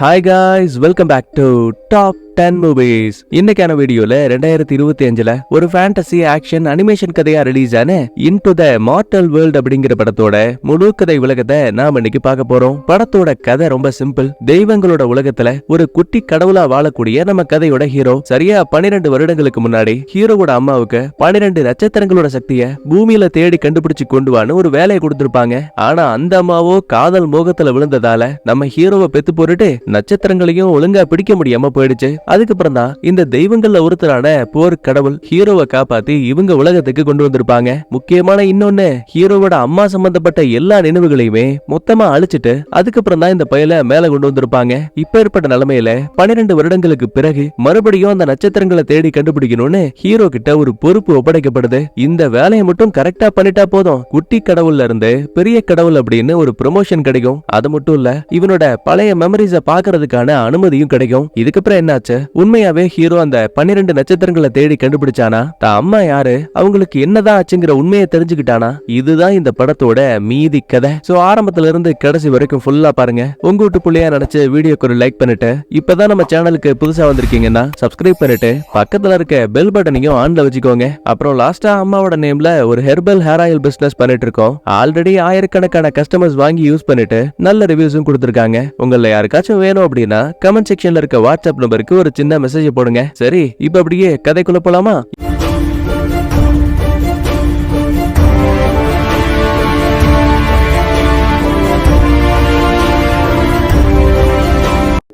Hi guys, welcome back to top 10 movies. இன்னைக்கான வீடியோல 2025ல ஒரு ஃபேண்டசி ஆக்ஷன் அனிமேஷன் கதையா ரிலீஸ் ஆன இன்டு த மார்டல் வேர்ல்ட் அப்படிங்கிற படத்தோட முழு கதை உலகத்தை நாம இன்னைக்கு பார்க்க போறோம். படத்தோட கதை ரொம்ப சிம்பிள். தெய்வங்களோட உலகத்துல ஒரு குட்டி கடவுளா வாழக்கூடிய நம்ம கதையோட ஹீரோ சரியா 12 வருடங்களுக்கு முன்னாடி ஹீரோவோட அம்மாவுக்கு 12 நட்சத்திரங்களோட சக்தியை பூமியில தேடி கண்டுபிடிச்சு கொண்டு வான்னு ஒரு வேலையை கொடுத்திருப்பாங்க. ஆனா அந்த அம்மாவோ காதல் மோகத்துல விழுந்ததால நம்ம ஹீரோவை பெத்து போட்டுட்டு நட்சத்திரங்களையும் ஒழுங்கா பிடிக்க முடியாம போயிடுச்சு. அதுக்கப்புறம் தான் இந்த தெய்வங்கள்ல ஒருத்தரான போர் கடவுள் ஹீரோவை காப்பாத்தி இவங்க உலகத்துக்கு கொண்டு வந்திருப்பாங்க. முக்கியமான இன்னொன்னு, ஹீரோவோட அம்மா சம்பந்தப்பட்ட எல்லா நினைவுகளையுமே மொத்தமா அழிச்சிட்டு அதுக்கப்புறம் தான் இந்த பயல மேல கொண்டு வந்திருப்பாங்க. இப்ப ஏற்பட்ட நிலைமையில 12 வருடங்களுக்கு பிறகு மறுபடியும் அந்த நட்சத்திரங்களை தேடி கண்டுபிடிக்கணும்னு ஹீரோ கிட்ட ஒரு பொறுப்பு ஒப்படைக்கப்படுது. இந்த வேலையை மட்டும் கரெக்டா பண்ணிட்டா போதும், குட்டி கடவுள்ல இருந்து பெரிய கடவுள் அப்படின்னு ஒரு ப்ரமோஷன் கிடைக்கும். அது மட்டும் இல்ல, இவனோட பழைய மெமரிஸ பாக்குறதுக்கான அனுமதியும் கிடைக்கும். இதுக்கப்புறம் என்னாச்சு, உண்மையாவே ஹீரோ அந்த 12 நட்சத்திரங்களை தேடி கண்டுபிடிச்சானா, தான் அம்மா யாரு, அவங்களுக்கு என்னதான் ஆச்சுங்கிற உண்மையை தெரிஞ்சுக்கிட்டானா. இதுதான் இந்த படத்தோட மீதி கதை. சோ ஆரம்பத்துல இருந்து கடைசி வரைக்கும் ஃபுல்லா பாருங்க. உங்க வீட்டு புள்ளையா நினைச்சு வீடியோக்கு ஒரு லைக் பண்ணிட்டு, இப்பதான் நம்ம சேனலுக்கு புதுசா வந்திருக்கீங்கன்னா சப்ஸ்கிரைப் பண்ணிட்டு பக்கத்துல இருக்க பெல் பட்டனையும் ஆன்ல வச்சுக்கோங்க. அப்புறம் லாஸ்டா அம்மாவோட நேம்ல ஒரு ஹெர்பல் ஹேர் ஆயில் பிசினஸ் பண்ணிட்டு இருக்கோம். ஆல்ரெடி ஆயிரக்கணக்கான கஸ்டமர்ஸ் வாங்கி யூஸ் பண்ணிட்டு நல்ல ரிவ்யூஸும் கொடுத்திருக்காங்க. உங்கள யாருக்காச்சும் வேணும் அப்படின்னா கமெண்ட் செக்ஷன்ல இருக்க வாட்ஸ்அப் நம்பருக்கு ஒரு சின்ன மெசேஜ் போடுங்க. சரி, இப்ப அப்படியே கதைக்குள்ள போலாமா?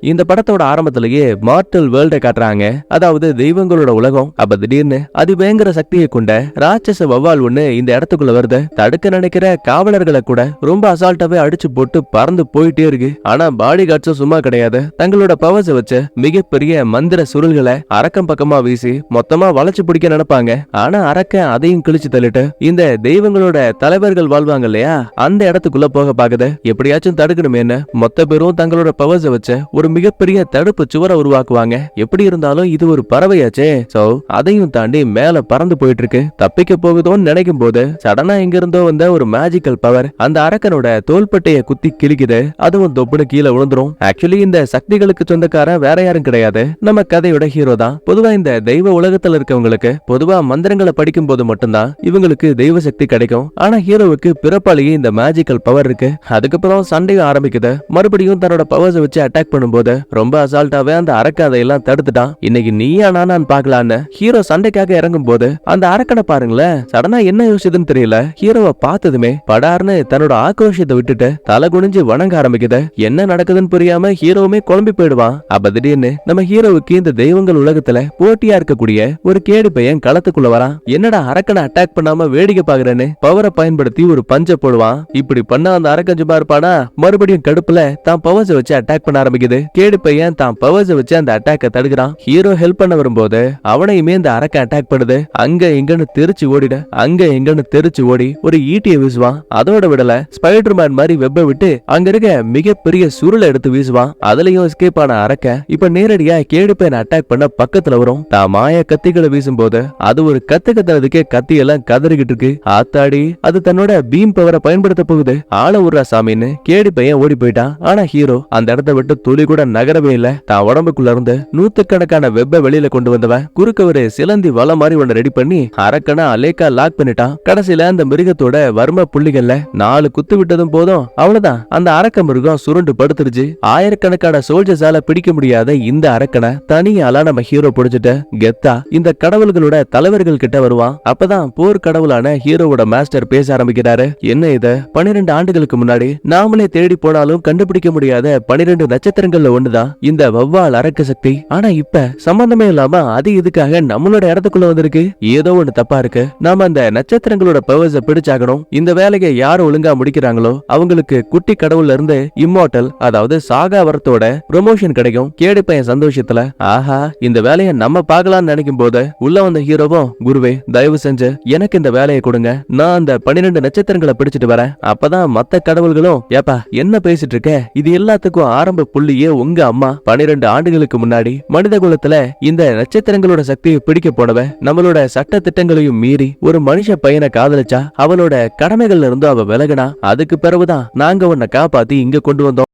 இந்த படத்தோட ஆரம்பத்திலேயே மார்டல் வேர்ல்டை காட்டுறாங்க. அதாவது தெய்வங்களோட உலகம். அப்ப திடீர்னு அதிபயங்கர சக்தியை கொண்ட ராட்சச வவ்வால் ஒண்ணு இந்த இடத்துக்குள்ள வருது. தடுக்க நினைக்கிற காவலர்களை கூட ரொம்ப அசால்ட்டாவே அடிச்சு போட்டு பறந்து போயிட்டே இருக்கு. ஆனா பாடி கார்ட்ஸும் சும்மா கிடையாது. தங்களோட பவர்ஸை வச்சு மிகப்பெரிய மந்திர சுருள்களை அரக்கம் பக்கமா வீசி மொத்தமா வளைச்சு பிடிக்க நினைப்பாங்க. ஆனா அரக்கன் அதையும் கிழிச்சு தள்ளிட்டு இந்த தெய்வங்களோட தலைவர்கள் வாழ்வாங்க இல்லையா, அந்த இடத்துக்குள்ள போக பாக்குது. எப்படியாச்சும் தடுக்கணுமேன்னு மொத்த பேரும் தங்களோட பவர்ஸை வச்சு ஒரு மிகப்பெரிய தடுப்பு சுவரை உருவாக்குவாங்க. எப்படி இருந்தாலும் இது ஒரு பறவையாச்சே, சோ அதையும் தாண்டி மேல பறந்து போயிட்டு இருக்கு. தப்பிக்க போகுதோன்னு நினைக்கும் போது சடனா எங்க இருந்தோ வந்த ஒரு மேஜிக்கல் பவர் அந்த அரக்கனோட தோள்பட்டைய குத்தி கிழிக்குது. அதுவும் தொப்புனு கீழே விழுந்துரும். ஆக்சுவலி இந்த சக்திகளுக்கு சொந்தக்காரன் வேற யாரும் கிடையாது, நம்ம கதையோட ஹீரோ தான். பொதுவா இந்த தெய்வ உலகத்துல இருக்கவங்களுக்கு பொதுவா மந்திரங்களை படிக்கும் போது மட்டும்தான் இவங்களுக்கு தெய்வ சக்தி கிடைக்கும். ஆனா ஹீரோவுக்கு பிறப்பாலேயே இந்த மேஜிக்கல் பவர் இருக்கு. அதுக்கப்புறம் சண்டையும் ஆரம்பிக்குது. மறுபடியும் தன்னோட பவர்ஸை வச்சு அட்டாக் பண்ணும்போது ரொம்ப அசால்ட்டாவே அந்த அரக்கதையெல்லாம் தடுத்துட்டான். இன்னைக்கு நீயா நான் பாக்கலான்னு ஹீரோ சண்டைக்காக இறங்கும் போது அந்த அரக்கனை பாருங்களேன், சடனா என்ன யோசிச்சுதுன்னு தெரியல. ஹீரோவை பார்த்ததுமே படார்னு தன்னோட ஆக்ரோஷத்தை விட்டுட்டு தலை குனிஞ்சு வணங்க ஆரம்பிக்குது. என்ன நடக்குதுன்னு புரியாம ஹீரோவுமே குழம்பி போயிடுவான். அப்ப திடீர்னு நம்ம ஹீரோவுக்கு இந்த தெய்வங்கள் உலகத்துல போட்டியா இருக்கக்கூடிய ஒரு கேடி பையன் களத்துக்குள்ள வரான். என்னடா அரக்கனை அட்டாக் பண்ணாம வேடிக்கை பாக்குறேன்னு பவரை பயன்படுத்தி ஒரு பஞ்ச போடுவான். இப்படி பண்ண அந்த அரக்கன் சும்மா இருப்பானா, மறுபடியும் கடுப்புல தான் பவர்ஸை வச்சு அட்டாக் பண்ண ஆரம்பிக்குது. கேடு பையன் தான் பவர்ஸ் வச்சு அந்த அட்டாக்க தடுக்கிறான். ஹீரோ ஹெல்ப் பண்ண வரும்போது அவனையுமே இந்த அரக்க அட்டாக் பண்ணுது. அங்க எங்கன்னு தெரிச்சு ஓடிட, அங்க எங்கன்னு தெரிச்சு ஓடி ஒரு ஈட்டியை வீசுவான். அதோட விடல ஸ்பைடர்மேன் மாதிரி வெப்ப விட்டு அங்க இருக்க மிகப்பெரிய சுருளை எடுத்து வீசுவான். அதுலயும் எஸ்கேப் ஆன அரக்க இப்ப நேரடியா கேடு பையனை அட்டாக் பண்ண பக்கத்துல வரும். தான் மாய கத்திகளை வீசும் போது அது ஒரு கத்துறதுக்கே கத்தி எல்லாம் கதறிக்கிட்டு இருக்கு. ஆத்தாடி, அது தன்னோட பீம் பவரை பயன்படுத்த போகுது. ஆள உர்றா சாமின்னு கேடு பையன் ஓடி போயிட்டான். ஆனா ஹீரோ அந்த இடத்தை விட்டு துளி கூட நகரவே இல்ல. தான் உடம்புக்குள்ள இருந்து நூத்துக்கணக்கான வெப்ப வெளியில கொண்டு வந்தவன் குறுக்க ஒரு சிலந்தி வலை மாதிரி ஒண்ணு ரெடி பண்ணி அரக்கனை அலேக்கா லாக் பண்ணிட்டான். கடைசியில அந்த மிருகத்தோட வர்ம புள்ளிகள்ல 4 குத்து விட்டதும் போதும் அவ்வளவுதான், அந்த அரக்க மிருகம் சுருண்டு படுத்துருச்சு. ஆயிரக்கணக்கான சோல்ஜர்ஸால பிடிக்க முடியாத இந்த அரக்கனை தனியால நம்ம ஹீரோ பிடிச்சிட்டு கெத்தா இந்த கடவுள்களோட தலைவர்கள் கிட்ட வருவான். அப்பதான் போர் கடவுளான ஹீரோவோட மாஸ்டர் பேச ஆரம்பிக்கிறாரு. என்ன இது, 12 ஆண்டுகளுக்கு முன்னாடி நாமளே தேடி போனாலும் கண்டுபிடிக்க முடியாத 12 நட்சத்திரங்கள்ல ஒண்ணுதான் இந்த வவ்வால் அரக்க சக்தி. ஆனா இப்ப சம்பந்தமே இல்லாம அது இதுக்காக நம்மளோட இடத்துக்குள்ள வந்திருக்கு. ஏதோ ஒண்ணு தப்பா இருக்கு. நாம அந்த நட்சத்திரங்களோட பவர்ஸ பிடிச்சாகணும். இந்த வேலையை யாரு ஒழுங்கா முடிக்கிறாங்களோ அவங்களுக்கு குட்டி கடவுள்ல இருந்து இம்மார்டல், அதாவது சாகா வரத்தோட ப்ரமோஷன் கிடைக்கும். கேடு பையன் சந்தோஷத்துல ஆஹா இந்த வேலையை நம்ம பார்க்கலாம்னு நினைக்கும் போது உள்ள வந்த ஹீரோவும், குருவே தயவு செஞ்சு எனக்கு இந்த வேலையை கொடுங்க, நான் அந்த 12 நட்சத்திரங்களை பிடிச்சிட்டு வரேன். அப்பதான் மத்த கடவுள்களும் ஏப்பா என்ன பேசிட்டு இருக்க, இது எல்லாத்துக்கும் ஆரம்ப புள்ளியே உங்க அம்மா 12 ஆண்டுகளுக்கு முன்னாடி மனித குலத்துல இந்த நட்சத்திரங்களோட சக்தியை பிடிக்க போனவ நம்மளோட சட்ட திட்டங்களையும் மீறி ஒரு மனுஷ பையனை காதலிச்சா, அவளோட கடமைகள்ல இருந்து அவ விலகினா. அதுக்கு பிறகுதான் நாங்க உன்னை காப்பாத்தி இங்க கொண்டு வந்தோம்.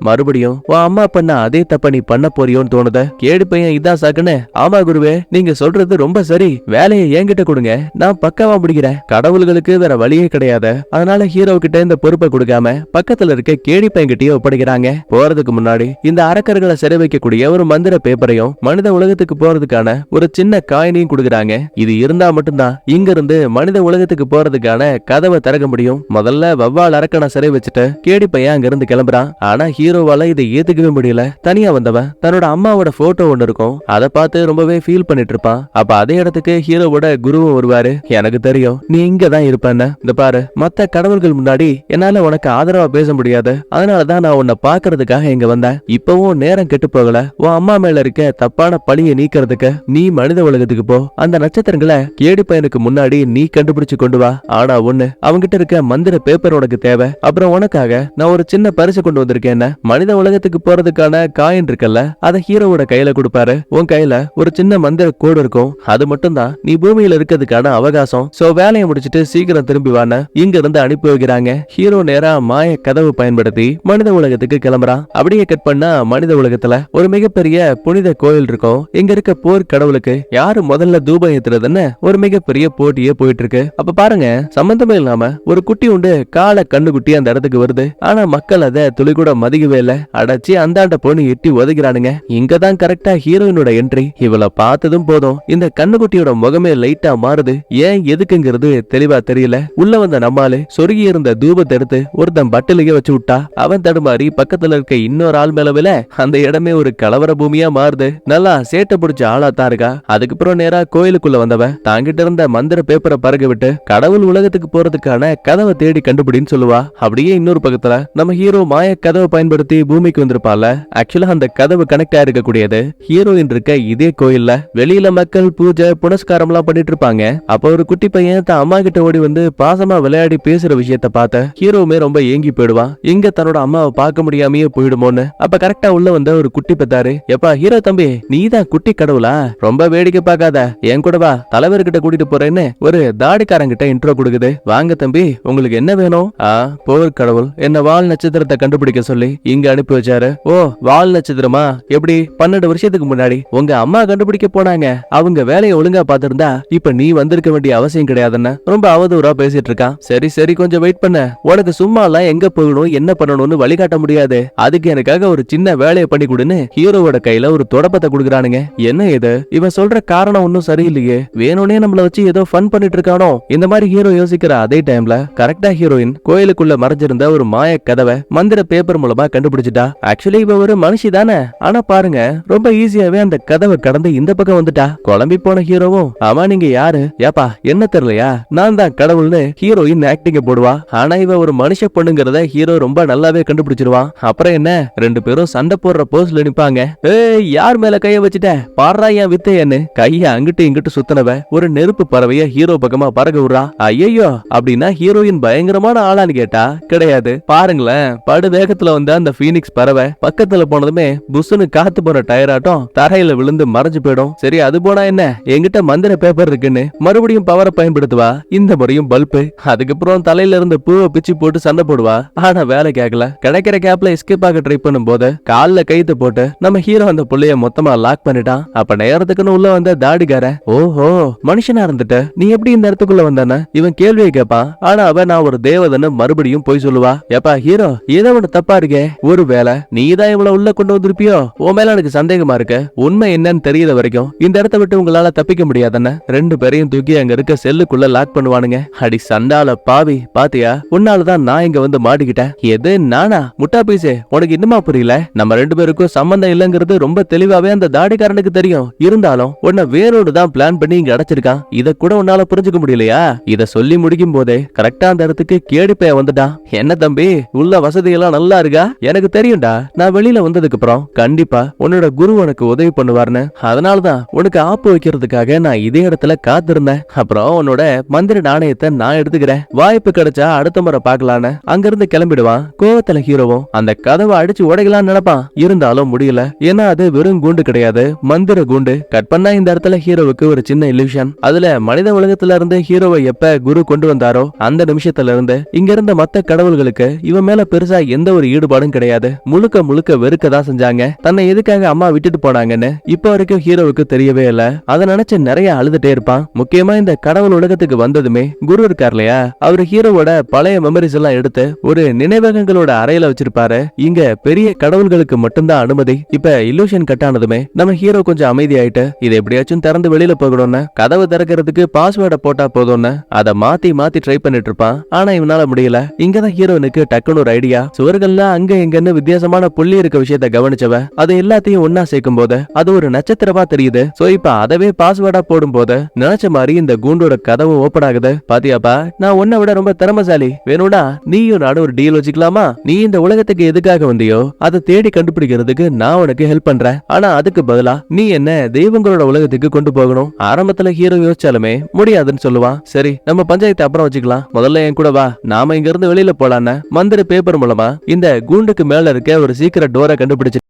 மறுபடியும் உன் அம்மா பண்ண அதே தப்ப நீ பண்ண போறியோன்னு தோணுத. கேடி பையன் இதான் சாக்குன்னு, ஆமா குருவே நீங்க சொல்றது ரொம்ப சரி, வேலையை என்கிட்ட கொடுங்க, நான் பக்காவா முடிக்கிறேன். கடவுள்களுக்கு வேற வழியே கிடையாது, அதனால ஹீரோ கிட்ட இந்த பொறுப்பை கொடுக்காம பக்கத்துல இருக்க கேடி பையன் கிட்டயே ஒப்படைக்கிறாங்க. போறதுக்கு முன்னாடி இந்த அரக்கர்களை சிறை வைக்கக்கூடிய ஒரு மந்திர பேப்பரையும் மனித உலகத்துக்கு போறதுக்கான ஒரு சின்ன காயினையும் கொடுக்குறாங்க. இது இருந்தா மட்டும்தான் இங்க இருந்து மனித உலகத்துக்கு போறதுக்கான கதவை திறக்க முடியும். முதல்ல வவ்வால் அரக்கனை சிறை வச்சுட்டு கேடி பையன் அங்க இருந்து கிளம்புறான். ஆனா ஹீரோவால இதை ஏத்துக்கவே முடியல. தனியா வந்தவன் தன்னோட அம்மாவோட போட்டோ ஒண்ணு இருக்கும், அதை பார்த்து ரொம்பவே ஃபீல் பண்ணிட்டு இருப்பான். அப்ப அதே இடத்துக்கு ஹீரோவோட குருவும் வருவாரு. எனக்கு தெரியும் நீ இங்க தான் இருப்பேன்னு, இந்த பாரு மத்த கடவுள்கள் முன்னாடி என்னால உனக்கு ஆதரவா பேச முடியாது, அதனாலதான் நான் உன்னை பாக்குறதுக்காக இங்க வந்தேன். இப்பவும் நேரம் கெட்டு போகல, உன் அம்மா மேல இருக்க தப்பான பழியை நீக்கிறதுக்கு நீ மனித உலகத்துக்கு போ. அந்த நட்சத்திரங்களை கேடி பையனுக்கு முன்னாடி நீ கண்டுபிடிச்சு கொண்டு வா. ஆனா ஒண்ணு, அவங்கிட்ட இருக்க மந்திர பேப்பர் உனக்கு தேவை. அப்புறம் உனக்காக நான் ஒரு சின்ன பரிசு கொண்டு வந்திருக்கேன். மனித உலகத்துக்கு போறதுக்கான காயின் இருக்குல்ல, அதை ஹீரோவோட கையில கொடுப்பாரு. உன் கையில ஒரு சின்ன மந்திர கோடு இருக்கும், அது மட்டும் தான் நீ பூமியில இருக்கிறதுக்கான அவகாசம். சோ வேலையை முடிச்சிட்டு சீக்கிரம் திரும்பி வான இங்க இருந்து அனுப்பி வைக்கிறாங்க. ஹீரோ நேரா மாய கதவு பயன்படுத்தி மனித உலகத்துக்கு கிளம்புறான். அப்படியே கட் பண்ணா மனித உலகத்துல ஒரு மிகப்பெரிய புனித கோயில் இருக்கும். இங்க இருக்க போர் கடவுளுக்கு யாரு முதல்ல தூபம் ஏத்துறதுன்னு ஒரு மிகப்பெரிய போட்டியே போயிட்டு இருக்கு. அப்ப பாருங்க, சம்பந்தமே இல்லாம ஒரு குட்டி உண்டு காலை கண்ணு குட்டி அந்த இடத்துக்கு வருது. ஆனா மக்கள் அதை துளி கூட மதிக்கவே இல்ல. அடைச்சி அந்தாண்ட பொண்ணு எட்டி ஒதுக்கிறானுங்க. இங்கதான் கரெக்டா ஹீரோயினோட என்ட்ரி. இவளை பார்த்ததும் போதும் இந்த கண்ணுக்குட்டியோட முகமே லைட்டா மாறுது. ஏன் எதுக்குங்கிறது தெளிவா தெரியல. உள்ள வந்த நம்மாலு சொருகி இருந்த தூபத்தை எடுத்து ஒருத்தன் பட்டிலேயே வச்சு விட்டா. அவன் தடுமாறி பக்கத்துல இருக்க இன்னொரு ஆள் மேல விழ அந்த இடமே ஒரு கலவர பூமியா மாறுது. நல்லா சேட்டை பிடிச்ச ஆளா தான் இருக்கா. அதுக்கப்புறம் நேரா கோயிலுக்குள்ள வந்தவன் தாங்கிட்ட இருந்த மந்திர பேப்பரை பறக்க விட்டு கடவுள் உலகத்துக்கு போறதுக்கான கதவை தேடி கண்டுபிடின்னு சொல்லுவா. அப்படியே இன்னொரு பக்கத்துல நம்ம ஹீரோ மாய கதவை பயன்படுத்தி பூமிக்கு வந்திருப்பால. ஆக்சுவலா அந்த கதவு கனெக்ட் ஆயிருக்கக்கூடியது ஹீரோயின் இருக்க இதே கோயில்ல. வெளியில மக்கள் பூஜை புனஸ்காரம் எல்லாம் பண்ணிட்டு இருப்பாங்க. அப்ப ஒரு குட்டி பையன் தான் அம்மா கிட்ட ஓடி வந்து பாசமா விளையாடி பேசுற விஷயத்த பார்த்த ஹீரோவுமே ரொம்ப ஏங்கி போயிடுவான். இங்க தன்னோட அம்மாவை பார்க்க முடியாமயே போயிடுமோன்னு. அப்ப கரெக்டா உள்ள வந்த ஒரு குட்டி பெத்தாரு. எப்பா ஹீரோ தம்பி, நீதான் குட்டி கடவுளா? ரொம்ப வேடிக்கை பார்க்காத, என் கூட வா, தலைவர்கிட்ட கூட்டிட்டு போறேன்னு ஒரு தாடிக்காரங்கிட்ட இன்ட்ரோ கொடுக்குது. வாங்க தம்பி, உங்களுக்கு என்ன வேணும்? போர் கடவுள் என்ன வால் நட்சத்திரத்தை கண்டுபிடிக்க சொல்லி இங்க அனுப்பி வச்சாரு. ஓ, வால் நட்சத்திரமா? எப்படி 12 வருஷத்துக்கு முன்னாடி உங்க அம்மா கண்டுபிடிக்க போனாங்க. அவங்க வேலையை ஒழுங்கா பாத்திருந்தா இப்ப நீ வந்திருக்க வேண்டிய அவசியம் கிடையாதுன்னு ரொம்ப அவதூறா பேசிட்டு இருக்கான். சரி சரி, கொஞ்சம் வெயிட் பண்ண, உனக்கு சும்மா எல்லாம் எங்க போகணும் என்ன பண்ணணும்னு வழிகாட்ட முடியாது, அதுக்கு எனக்காக ஒரு சின்ன வேலையை பண்ணி கொடுன்னு ஹீரோவோட கையில ஒரு தொடப்பத்தை கொடுக்குறானுங்க. என்ன இது, இவன் சொல்ற காரணம் ஒன்னும் சரியில்லையே, வேணும்னே நம்மள வச்சு ஏதோ ஃபன் பண்ணிட்டு இருக்கானோ? இந்த மாதிரி ஹீரோ யோசிக்கிற அதே டைம்ல கரெக்டா ஹீரோயின் கோயிலுக்குள்ள மறைஞ்சிருந்த ஒரு மாய கதவை மந்திர பேப்பர் மூலமா கண்டுபிடிச்சிட்டா. ஆக்சுவலி இவ ஒரு மனுஷி தானே, ஆனா பாருங்க ரொம்ப ஈஸியாவே அந்த கதவை கடந்து இந்த பக்கம் வந்துட்டா. குழம்பி போன ஹீரோவும், ஆமா நீங்க யாரு? ஏப்பா என்ன தெரியலையா, நான் தான் கடவுள்னு ஹீரோயின் ஆக்டிங்க போடுவா. ஆனா இவ ஒரு மனுஷ பொண்ணுங்கிறத ஹீரோ ரொம்ப நல்லாவே கண்டுபிடிச்சிருவான். அப்புறம் என்ன, ரெண்டு பேரும் சண்டை போடுற போஸ்ல நிப்பாங்க. ஏய், யார் மேல கைய வச்சுட்ட பாடுறா என் வித்தையன்னு கைய அங்கிட்டு இங்கிட்டு சுத்தனவ ஒரு நெருப்பு பறவைய ஹீரோ பக்கமா பறக்க விடுறா. ஐயோ, அப்படின்னா ஹீரோயின் பயங்கரமான ஆளான்னு கேட்டா கிடையாது. பாருங்களேன், படு வேகத்துல வந்த அந்த பீனிக்ஸ் பறவை பக்கத்துல போனதுமே புஷ்னு காத்து போற டயராட்டம் தரையில விழுந்து மறைஞ்சு போயிடும். சரி அது போனா என்ன, என்கிட்ட மந்திர பேப்பர் இருக்குன்னு மறுபடியும் பவரை பயன்படுத்துவா. இந்த முறையும் பல்பு. அதுக்கப்புறம் தலையில இருந்த பூவை பிச்சு போட்டு சண்டை போடுவா. ஆனா வேலை கேட்கல. கிடைக்கிற கேப்ல எஸ்கேப் ஆக ட்ரை பண்ணும் போது கால்ல கைத்து போட்டு நம்ம ஹீரோ அந்த புள்ளைய மொத்தமா லாக் பண்ணிட்டான். அப்ப நேரத்துக்குன்னு உள்ள வந்த தாடிக்காரன், ஓஹோ மனுஷனா இருந்துட்டு நீ எப்படி இந்த இடத்துக்குள்ள வந்தானே இவன் கேள்வியை கேட்பான். ஆனா அவன் நான் ஒரு தேவதன்னு மறுபடியும் போய் சொல்லுவா. எப்பா ஹீரோ, ஏதோ ஒண்ணு தப்பா இருக்கே, ஒருவேளை நீதான் இவ்வளவு உள்ள கொண்டு வந்திருப்பியோ? உன் மேல எனக்கு சந்தேகமா இருக்கு. உண்மை என்னன்னு தெரியற வரைக்கும் இந்த இடத்த விட்டு உங்களால தப்பிக்க முடியாதுன்னு ரெண்டு பேரையும் தூக்கி அங்க இருக்க செல்லுக்குள்ள லாக் பண்ணுவானுங்க. அடி சண்டால பாவி, பாத்தியா உன்னாலதான் நான் இங்க வந்து மாட்டிக்கிட்டேன். எது நானா? முட்டா பீசே, உனக்கு இன்னுமா புரியல? நம்ம ரெண்டு பேருக்கும் சம்பந்தம் இல்லங்கிறது ரொம்ப தெளிவாவே அந்த தாடிக்காரனுக்கு தெரியும். இருந்தாலும் உன்னை வேரோடு தான் பிளான் பண்ணி இங்க அடைச்சிருக்கான். இத கூட உன்னால புரிஞ்சுக்க முடியலையா? இத சொல்லி முடிக்கும் போதே கரெக்டா அந்த இடத்துக்கு கேடிப்பைய வந்துட்டான். என்ன தம்பி, உள்ள வசதி எல்லாம் நல்லா இருக்கா? எனக்கு தெரியும்டா, நான் வெளியில வந்ததுக்கு அப்புறம் கண்டிப்பா உன்னோட குரு உனக்கு உதவி பண்ணுவார்னு. அதனாலதான் உனக்கு ஆப்பு வைக்கிறதுக்காக நான் இதே இடத்துல காத்திருந்தேன். அப்புறம் உன்னோட மந்திர நாணயத்தை நான் எடுத்துக்கிறேன். வாய்ப்பு கிடைச்சா அடுத்த முறை பாக்கலான்னு அங்கிருந்து கிளம்பிடுவான். கோவத்துல ஹீரோவும் அந்த கதவை அடிச்சு உடைக்கலாம்னு நினைப்பான். இருந்தாலும் முடியல. ஏன்னா அது வெறும் கூண்டு கிடையாது, மந்திர கூண்டு. கட் பண்ணா இந்த இடத்துல ஹீரோவுக்கு ஒரு சின்ன இல்யூஷன். அதுல மனித உலகத்துல இருந்து ஹீரோவை எப்ப குரு கொண்டு வந்தாரோ அந்த நிமிஷத்துல இருந்து இங்க இருந்த மத்த கடவுள்களுக்கு இவன் மேல பெருசா எந்த ஒரு ஈடுபாடு ஈடுபாடும் கிடையாது. முழுக்க முழுக்க வெறுக்கதான் செஞ்சாங்க. தன்னை எதுக்காக அம்மா விட்டுட்டு போனாங்கன்னு இப்ப வரைக்கும் ஹீரோவுக்கு தெரியவே இல்ல. அதை நினைச்சு நிறைய அழுதுட்டே இருப்பான். முக்கியமா இந்த கடவுள் உலகத்துக்கு வந்ததுமே குரு இருக்கார் இல்லையா, அவரு ஹீரோவோட பழைய மெமரிஸ் எல்லாம் எடுத்து ஒரு நினைவகங்களோட அறையில வச்சிருப்பாரு. இங்க பெரிய கடவுள்களுக்கு மட்டும்தான் அனுமதி. இப்ப இல்லூஷன் கட் ஆனதுமே நம்ம ஹீரோ கொஞ்சம் அமைதியாயிட்டு இதை எப்படியாச்சும் திறந்து வெளியில போகணும்னு கதவு திறக்கிறதுக்கு பாஸ்வேர்டை போட்டா போதும்னு அதை மாத்தி மாத்தி ட்ரை பண்ணிட்டு இருப்பான். ஆனா இவனால முடியல. இங்கதான் ஹீரோனுக்கு டக்குனு ஒரு ஐடியா. சுவர்கள்ல அங்க எங்கன்னு வித்தியாசமான புள்ளி இருக்க விஷயத்த கவனிச்சவ அது எல்லாத்தையும் ஒன்னா சேர்க்கும் போது அது ஒரு நட்சத்திரமா தெரியுது. சோ இப்ப அதவே பாஸ்வேர்டா போடும் போது நினைச்ச மாதிரி இந்த கூண்டோட கதவு ஓபன் ஆகுது. பாத்தியாப்பா, நான் உன்னை விட ரொம்ப திறமசாலி. வேணும்னா நீயும் நானும் ஒரு டீல் வச்சுக்கலாமா? நீ இந்த உலகத்துக்கு எதுக்காக வந்தியோ அதை தேடி கண்டுபிடிக்கிறதுக்கு நான் உனக்கு ஹெல்ப் பண்றேன். ஆனா அதுக்கு பதிலா நீ என்ன தெய்வங்களோட உலகத்துக்கு கொண்டு போகணும். ஆரம்பத்துல ஹீரோ யோசிச்சாலுமே முடியாதுன்னு சொல்லுவான். சரி, நம்ம பஞ்சாயத்து அப்புறம் வச்சுக்கலாம். முதல்ல என் கூட வா, நாம இங்க இருந்து வெளியில போலான்னு மந்திர பேப்பர் மூலமா இந்த கூண்டுக்கு மேல இருக்க ஒரு சீக்கிரம் டோரை கண்டுபிடிச்சு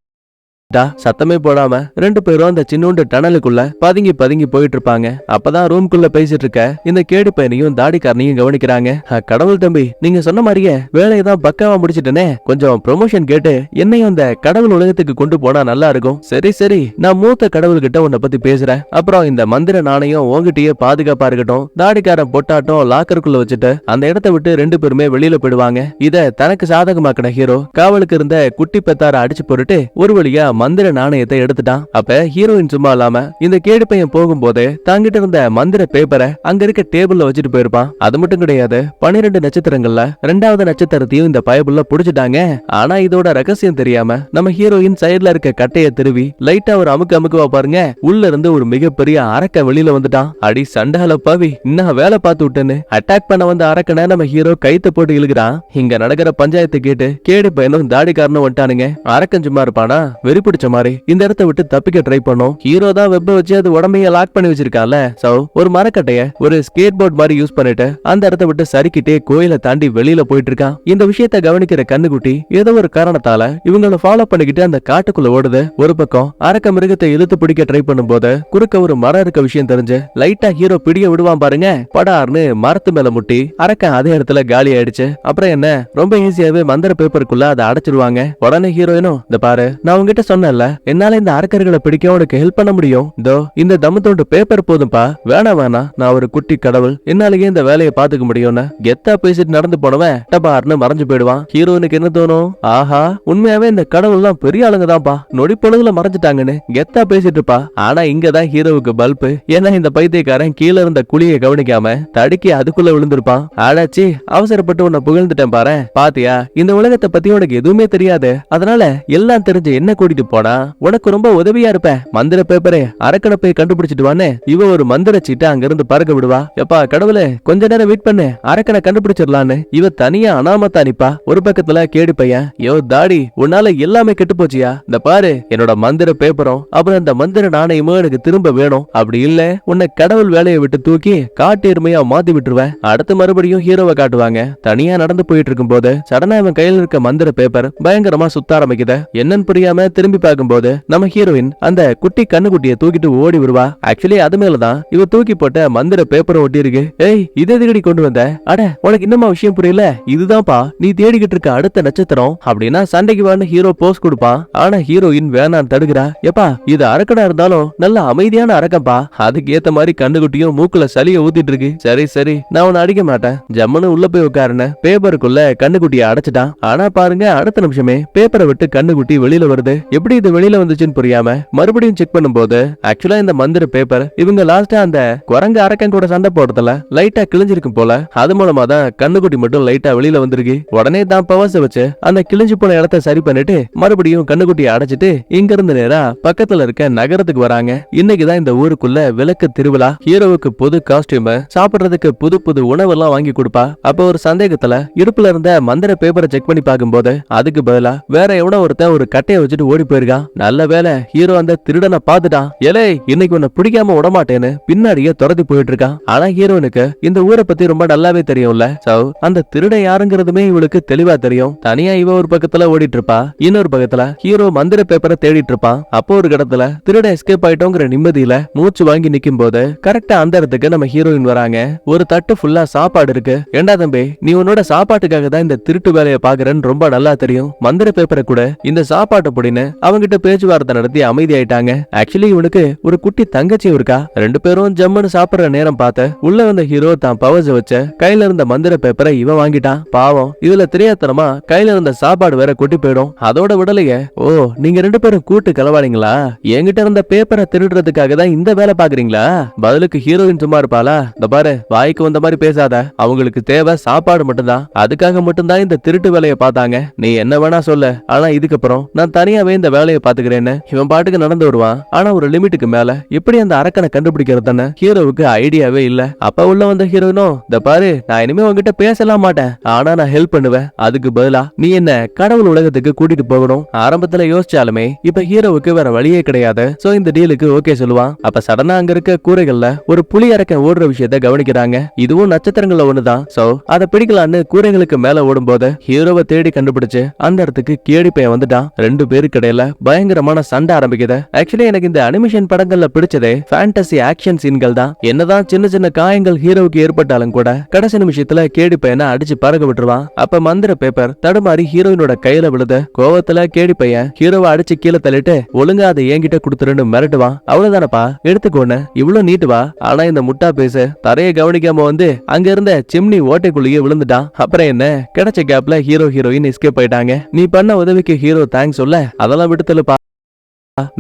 சத்தமே போடாம ரெண்டு பேரும் அந்த சின்னூண்டு டனலுக்குள்ள பதுங்கி பதுங்கி போயிட்டு இருப்பாங்க. அப்பதான் ரூம்குள்ள பேசிட்டு இருக்க இந்த கேடு பையனையும் தாடிக்காரனையும் கவனிக்கிறாங்க. கடவுள் தம்பி, நீங்க சொன்ன மாதிரியே வேலையதான் பக்காவா முடிச்சிட்டனே. கொஞ்சம் ப்ரொமோஷன் கேட்டு என்னையும் அந்த கடவுள் உலகத்துக்கு கொண்டு போனா நல்லா இருக்கும். சரி சரி, நான் மூத்த கடவுள்கிட்ட உன்னை பத்தி பேசுறேன். அப்புறம் இந்த மந்திர நாணயம் உங்ககிட்டயே பாதுகாப்பா இருக்கட்டும். தாடிக்காரன் பொட்டாட்டம் லாக்கருக்குள்ள வச்சுட்டு அந்த இடத்தை விட்டு ரெண்டு பேருமே வெளியில போயிடுவாங்க. இத தனக்கு சாதகமாக்கின ஹீரோ காவலுக்கு இருந்த குட்டி பெத்தார அடிச்சு போட்டுட்டு ஒரு வழியா மந்திர நாணயத்தை எடுத்துட்டான். அப்ப ஹீரோயின் சும்மா இல்லாம இந்த கேடு பையன் போகும்போது தாங்கிட்டு இருந்த மந்திர பேப்பரை அங்க இருக்க டேபிள்ல வச்சுட்டு போயிருப்பான். அது மட்டும் கிடையாது, 12 நட்சத்திரங்கள்ல 2வது நட்சத்திரத்தையும் இந்த பயபுள்ள புடிச்சிட்டாங்க. ஆனா இதோட ரகசியம் தெரியாம நம்ம ஹீரோயின் சைடுல இருக்க கட்டைய திருவி லைட்டா ஒரு அமுக்குவா பாருங்க, உள்ள இருந்து ஒரு மிகப்பெரிய அரக்க வெளியில வந்துட்டான். அடி சண்டால பாவி, இன்னும் வேலை பார்த்து விட்டேன்னு அட்டாக் பண்ண வந்த அரக்கனை நம்ம ஹீரோ கைத்த போட்டு இழுக்கிறான். இங்க நடக்கிற பஞ்சாயத்து கேட்டு கேடு பையனும் தாடிக்காரனும் வந்துட்டானுங்க. அரக்கன் சும்மா இருப்பானா? வெறி பிடிச்ச மாதிரி இந்த இடத்தை விட்டு தப்பிக்க ட்ரை பண்ணோம். ஹீரோ தான் வெப்ப வச்சு அது உடம்பைய லாக் பண்ணி வச்சிருக்கான்ல. சோ ஒரு மரக்கட்டைய ஒரு ஸ்கேட் போர்ட் மாதிரி யூஸ் பண்ணிட்டு அந்த இடத்தை விட்டு சரிக்கிட்டே கோயிலை தாண்டி வெளியில போயிட்டு இருக்கான். இந்த விஷயத்தை கவனிக்கிற கண்ணுக்குட்டி ஏதோ ஒரு காரணத்தால இவங்களை ஃபாலோ பண்ணிக்கிட்டு அந்த காட்டுக்குள்ள ஓடுது. ஒரு பக்கம் அரக்க மிருகத்தை இழுத்து பிடிக்க ட்ரை பண்ணும் போது குறுக்க ஒரு மரம் இருக்க விஷயம் தெரிஞ்சு லைட்டா ஹீரோ பிடிக்க விடுவான் பாருங்க. படார்னு மரத்து மேல முட்டி அரக்க அதே இடத்துல காலி ஆயிடுச்சு. அப்புறம் என்ன, ரொம்ப ஈஸியாவே மந்திர பேப்பருக்குள்ள அதை அடைச்சிருவாங்க. உடனே ஹீரோயினும், இந்த பாரு, நான் உங்ககிட்ட சொன்னேன்ல என்னால இந்த அரக்கர்களை பிடிக்க உனக்கு ஹெல்ப் பண்ண முடியும். இதோ இந்த தம்மத்தோண்டு பேப்பர் போதும்பா. வேணா நான் ஒரு குட்டி கடவுள், என்னாலேயே இந்த வேலையை பாத்துக்க முடியும்னு கெத்தா பேசிட்டு நடந்து போனவன் டபார்னு மறைஞ்சு போயிடுவான். ஹீரோனுக்கு என்ன தோணும்? ஆஹா, உண்மையாவே இந்த கடவுள் எல்லாம் பெரிய ஆளுங்க தான்ப்பா, நொடி பொழுதுல மறைஞ்சிட்டாங்கன்னு கெத்தா பேசிட்டு இருப்பா. ஆனா இங்கதான் ஹீரோவுக்கு பல்பு. ஏன்னா இந்த பைத்தியக்காரன் கீழே இருந்த குழியை கவனிக்காம தடுக்கி அதுக்குள்ள விழுந்திருப்பான். ஆடாச்சி, அவசரப்பட்டு உன்னை புகழ்ந்துட்டேன் பாரு. பாத்தியா, இந்த உலகத்தை பத்தி உனக்கு எதுவுமே தெரியாது, அதனால எல்லாம் தெரிஞ்சு என்ன கூட்டிட்டு போனா உனக்கு ரொம்ப உதவியா இருப்ப. மந்திர பேப்பரே அரக்கனை போய் கண்டுபிடிச்சிட்டு வானே இவ ஒரு மந்திர சீட்டை அங்கிருந்து பறக்க விடுவா. எப்பா கடவுளே, கொஞ்ச நேரம் வெயிட் பண்ணு, அரக்கனை கண்டுபிடிச்சிடலான்னு இவ தனியா அனாமத்தா நிப்பா. ஒரு பக்கத்துல கேடு பையன், யோ தாடி, உன்னால எல்லாமே கெட்டு போச்சியா. இந்த பாரு, என்னோட மந்திர பேப்பரும் அப்புறம் இந்த மந்திர நாணயமும் எனக்கு திரும்ப வேணும். அப்படி இல்ல உன்னை கடவுள் வேலையை விட்டு தூக்கி காட்டு எருமையா மாத்தி விட்டுருவேன். அடுத்து மறுபடியும் ஹீரோவை காட்டுவாங்க. தனியா நடந்து போயிட்டு இருக்கும் போது சடனா இவன் கையில இருக்க மந்திர பேப்பர் பயங்கரமா சுத்த ஆரம்பிக்குது. என்னன்னு புரியாம திரும்பி பார்க்கும்போது நம்ம ஹீரோயின் அந்த குட்டி கண்ணுக்குட்டியை தூக்கிட்டு ஓடி வருவா. ஆக்சுவலி அது மேலதான் இவ தூக்கி போட்ட மந்திர பேப்பரை ஒட்டி இருக்கு. ஏய், இதை எதுக்கடி கொண்டு வந்த? அட, உனக்கு இன்னுமா விஷயம் புரியல? இதுதான்ப்பா நீ தேடிக்கிட்டு இருக்க அடுத்த நட்சத்திரம் அப்படின்னா சண்டைக்கு வான்னு ஹீரோ போஸ் கொடுப்பான். ஆனா ஹீரோயின் வேணான்னு தடுக்கிறா. எப்பா, இது அரக்கனா இருந்தாலும் நல்ல அமைதியான அரக்கம்பா, அதுக்கு ஏத்த மாதிரி கண்ணுக்குட்டியும் மூக்குல சளிய ஊத்திட்டு இருக்கு. சரி சரி, நான் உன்னை அடிக்க மாட்டேன், ஜம்முன்னு உள்ள போய் உட்காருன்னு பேப்பருக்குள்ள கண்ணுக்குட்டியை அடைச்சிட்டான். ஆனா பாருங்க, அடுத்த நிமிஷமே பேப்பரை விட்டு கண்ணுக்குட்டி வெளியில வருது. எப்படி இது வெளியில வந்துச்சுன்னு புரியாம மறுபடியும் செக் பண்ணும்போது ஆக்சுவலா இந்த மந்திர பேப்பர் இவங்க லாஸ்டா அந்த குரங்கு அரக்கன் கூட சண்டை போடுறதுல லைட்டா கிழிஞ்சிருக்கும் போல. அது மூலமா தான் கண்ணுக்குட்டி மட்டும் லைட்டா வெளியில வந்திருக்கு. உடனே தான் பவர்ஸ் வச்சு அந்த கிழிஞ்சு போன இடத்தை சரி பண்ணிட்டு மறுபடியும் கண்ணுக்குட்டியை அடைச்சிட்டு இங்க இருந்து நேரா பக்கத்துல இருக்க நகரத்துக்கு வராங்க. இன்னைக்குதான் இந்த ஊருக்குள்ள விளக்கு திருவிழா. ஹீரோவுக்கு புது காஸ்டியூம், சாப்பிடுறதுக்கு புது புது உணவெல்லாம் வாங்கி கொடுப்பா. அப்ப ஒரு சந்தேகத்துல இடுப்புல இருந்த மந்திர பேப்பரை செக் பண்ணி பார்க்கும்போது அதுக்கு பதிலா வேற எவனோ ஒருத்தன் ஒரு கட்டையை வச்சுட்டு ஓடி போயிருக்கான். நல்ல வேளை ஹீரோ அந்த திருடனை பாத்துட்டான். ஏலே இன்னைக்கு உன்னை பிடிக்காம விடமாட்டேன்னு பின்னாடியே துரத்தி போயிட்டு இருக்கான். ஆனா ஹீரோனுக்கு இந்த ஊரை பத்தி ரொம்ப நல்லாவே தெரியும்ல. சோ அந்த திருடன் யாருங்கிறதுமே இவளுக்கு தெளிவா தெரியும். தனியா இவ ஒரு பக்கத்துல ஓடிட்டு இருப்பா, இன்னொரு பக்கத்துல ஹீரோ மந்திர பேப்பரை தேடிட்டு இருப்பான். அப்போ ஒரு இடத்துல திருட எஸ்கேப் ஆயிட்டோங்கிற நிம்மதியில மூச்சு வாங்கி நிக்கும் போது கரெக்டா அந்த இடத்துக்கு நம்ம ஹீரோயின் வராங்க. ஒரு தட்டு ஃபுல்லா சாப்பாடு இருக்கு. ஏண்டா தம்பி, நீ உன்னோட சாப்பாட்டுக்காக தான் இந்த திருட்டு வேலையை பாக்குறேன்னு ரொம்ப நல்லா தெரியும். மந்திர பேப்பரை கூட இந்த சாப்பாட்டை பொடின்னு அவங்கிட்ட பேச்சுவார்த்தை நடத்தி அமைதி ஆயிட்டாங்க. ஆக்சுவலி இவனுக்கு ஒரு குட்டி தங்கச்சி இருக்கா. ரெண்டு பேரும் ஜம்முன்னு சாப்பிடுற நேரம் பார்த்து உள்ள வந்த ஹீரோ தான் பவர்ஸ் வச்ச கையில இருந்த மந்திர பேப்பரை இவன் வாங்கிட்டான். பாவம், இதுல தெரியாதனமா கையில இருந்த சாப்பாடு வேற கொட்டி போயிடும். அதோட விடலையே. ஓ, நீங்க ரெண்டு பேரும் கூட்டு கலவாடிங்களா? என்கிட்ட இருந்த பேப்பரை திருடுறதுக்காக தான் இந்த வேலை பாக்குறீங்களா? பதிலுக்கு ஹீரோயின் சும்மா இருப்பாளா? இந்த பாரு, வாய்க்கு வந்த மாதிரி பேசாத. அவங்களுக்கு தேவை சாப்பாடு மட்டும்தான். அதுக்காக மட்டும்தான் இந்த திருட்டு வேலையை பார்த்தாங்க. நீ என்ன வேணா சொல்ல, ஆனா இதுக்கப்புறம் நான் தனியாவே இந்த வேலையை பாத்துக்கிறேன்னு இவன் பாட்டுக்கு நடந்து வருவான். ஆனா ஒரு லிமிட்டுக்கு மேல எப்படி அந்த அரக்கனை கண்டுபிடிக்கிறதுன்னு ஹீரோவுக்கு ஐடியாவே இல்ல. அப்ப உள்ள வந்த ஹீரோயினும், இந்த பாரு, நான் இனிமே உங்ககிட்ட பேசலாம் மாட்டேன், ஆனா நான் ஹெல்ப் பண்ணுவேன். அதுக்கு பதிலா நீ என்ன கடவுள் உலகத்துக்கு கூட்டிட்டு போகணும். ஆரம்பத்துல யோசிச்சாலுமே இப்ப ஹீரோவுக்கு வேற வழியே கிடையாது. சோ இந்த டீலுக்கு ஓகே சொல்லுவான். அப்ப சடனா அங்க இருக்க கூரைகள்ல ஒரு புலி அரக்கன் ஓடுற விஷயத்த கவனிக்கிறாங்க. இதுவும் நட்சத்திரங்கள்ல ஒண்ணுதான். சோ அதை பிடிக்கலான்னு கூரைகளுக்கு மேல ஓடும்போது ஹீரோவை தேடி கண்டுபிடிச்சு அந்த இடத்துக்கு கேடி பையன் வந்துட்டான். ரெண்டு பேருக்கு இடையில பயங்கரமான சண்டை ஆரம்பிக்குது. ஆக்சுவலி எனக்கு இந்த அனிமேஷன் படங்கள்ல பிடிச்சதே ஃபேண்டசி ஆக்ஷன் சீன்கள் தான். என்னதான் சின்ன சின்ன காயங்கள் ஹீரோவுக்கு ஏற்பட்டாலும் கூட கடைசி நிமிஷத்துல கேடி பையனை அடிச்சு பறக்க விட்டுருவான். அப்ப மந்திர பேப்பர் தடுமாறி ஹீரோயினோட கையில விழுது. கோவத்துல கேடி பையன் ஹீரோவை அடிச்சு கீழே தள்ளிட்டு ஒழுங்கா அதை என்கிட்ட கொடுத்துருன்னு மிரட்டுவான். அவ்வளவுதானப்பா, எடுத்துக்கோன்னு இவ்வளவு நீட்டுவா. ஆனா இந்த முட்டா பேச தரைய கவனிக்காம வந்து அங்க இருந்த சிம்னி ஓட்டைக்குள்ளேயே விழுந்துட்டான். அப்புறம் என்ன, கிடைச்ச கேப்ல ஹீரோயின் எஸ்கேப் ஆயிட்டாங்க. நீ பண்ண உதவிக்கு ஹீரோ தேங்க்ஸ் சொல்ல, அதெல்லாம் விடுத்தலுப்பா.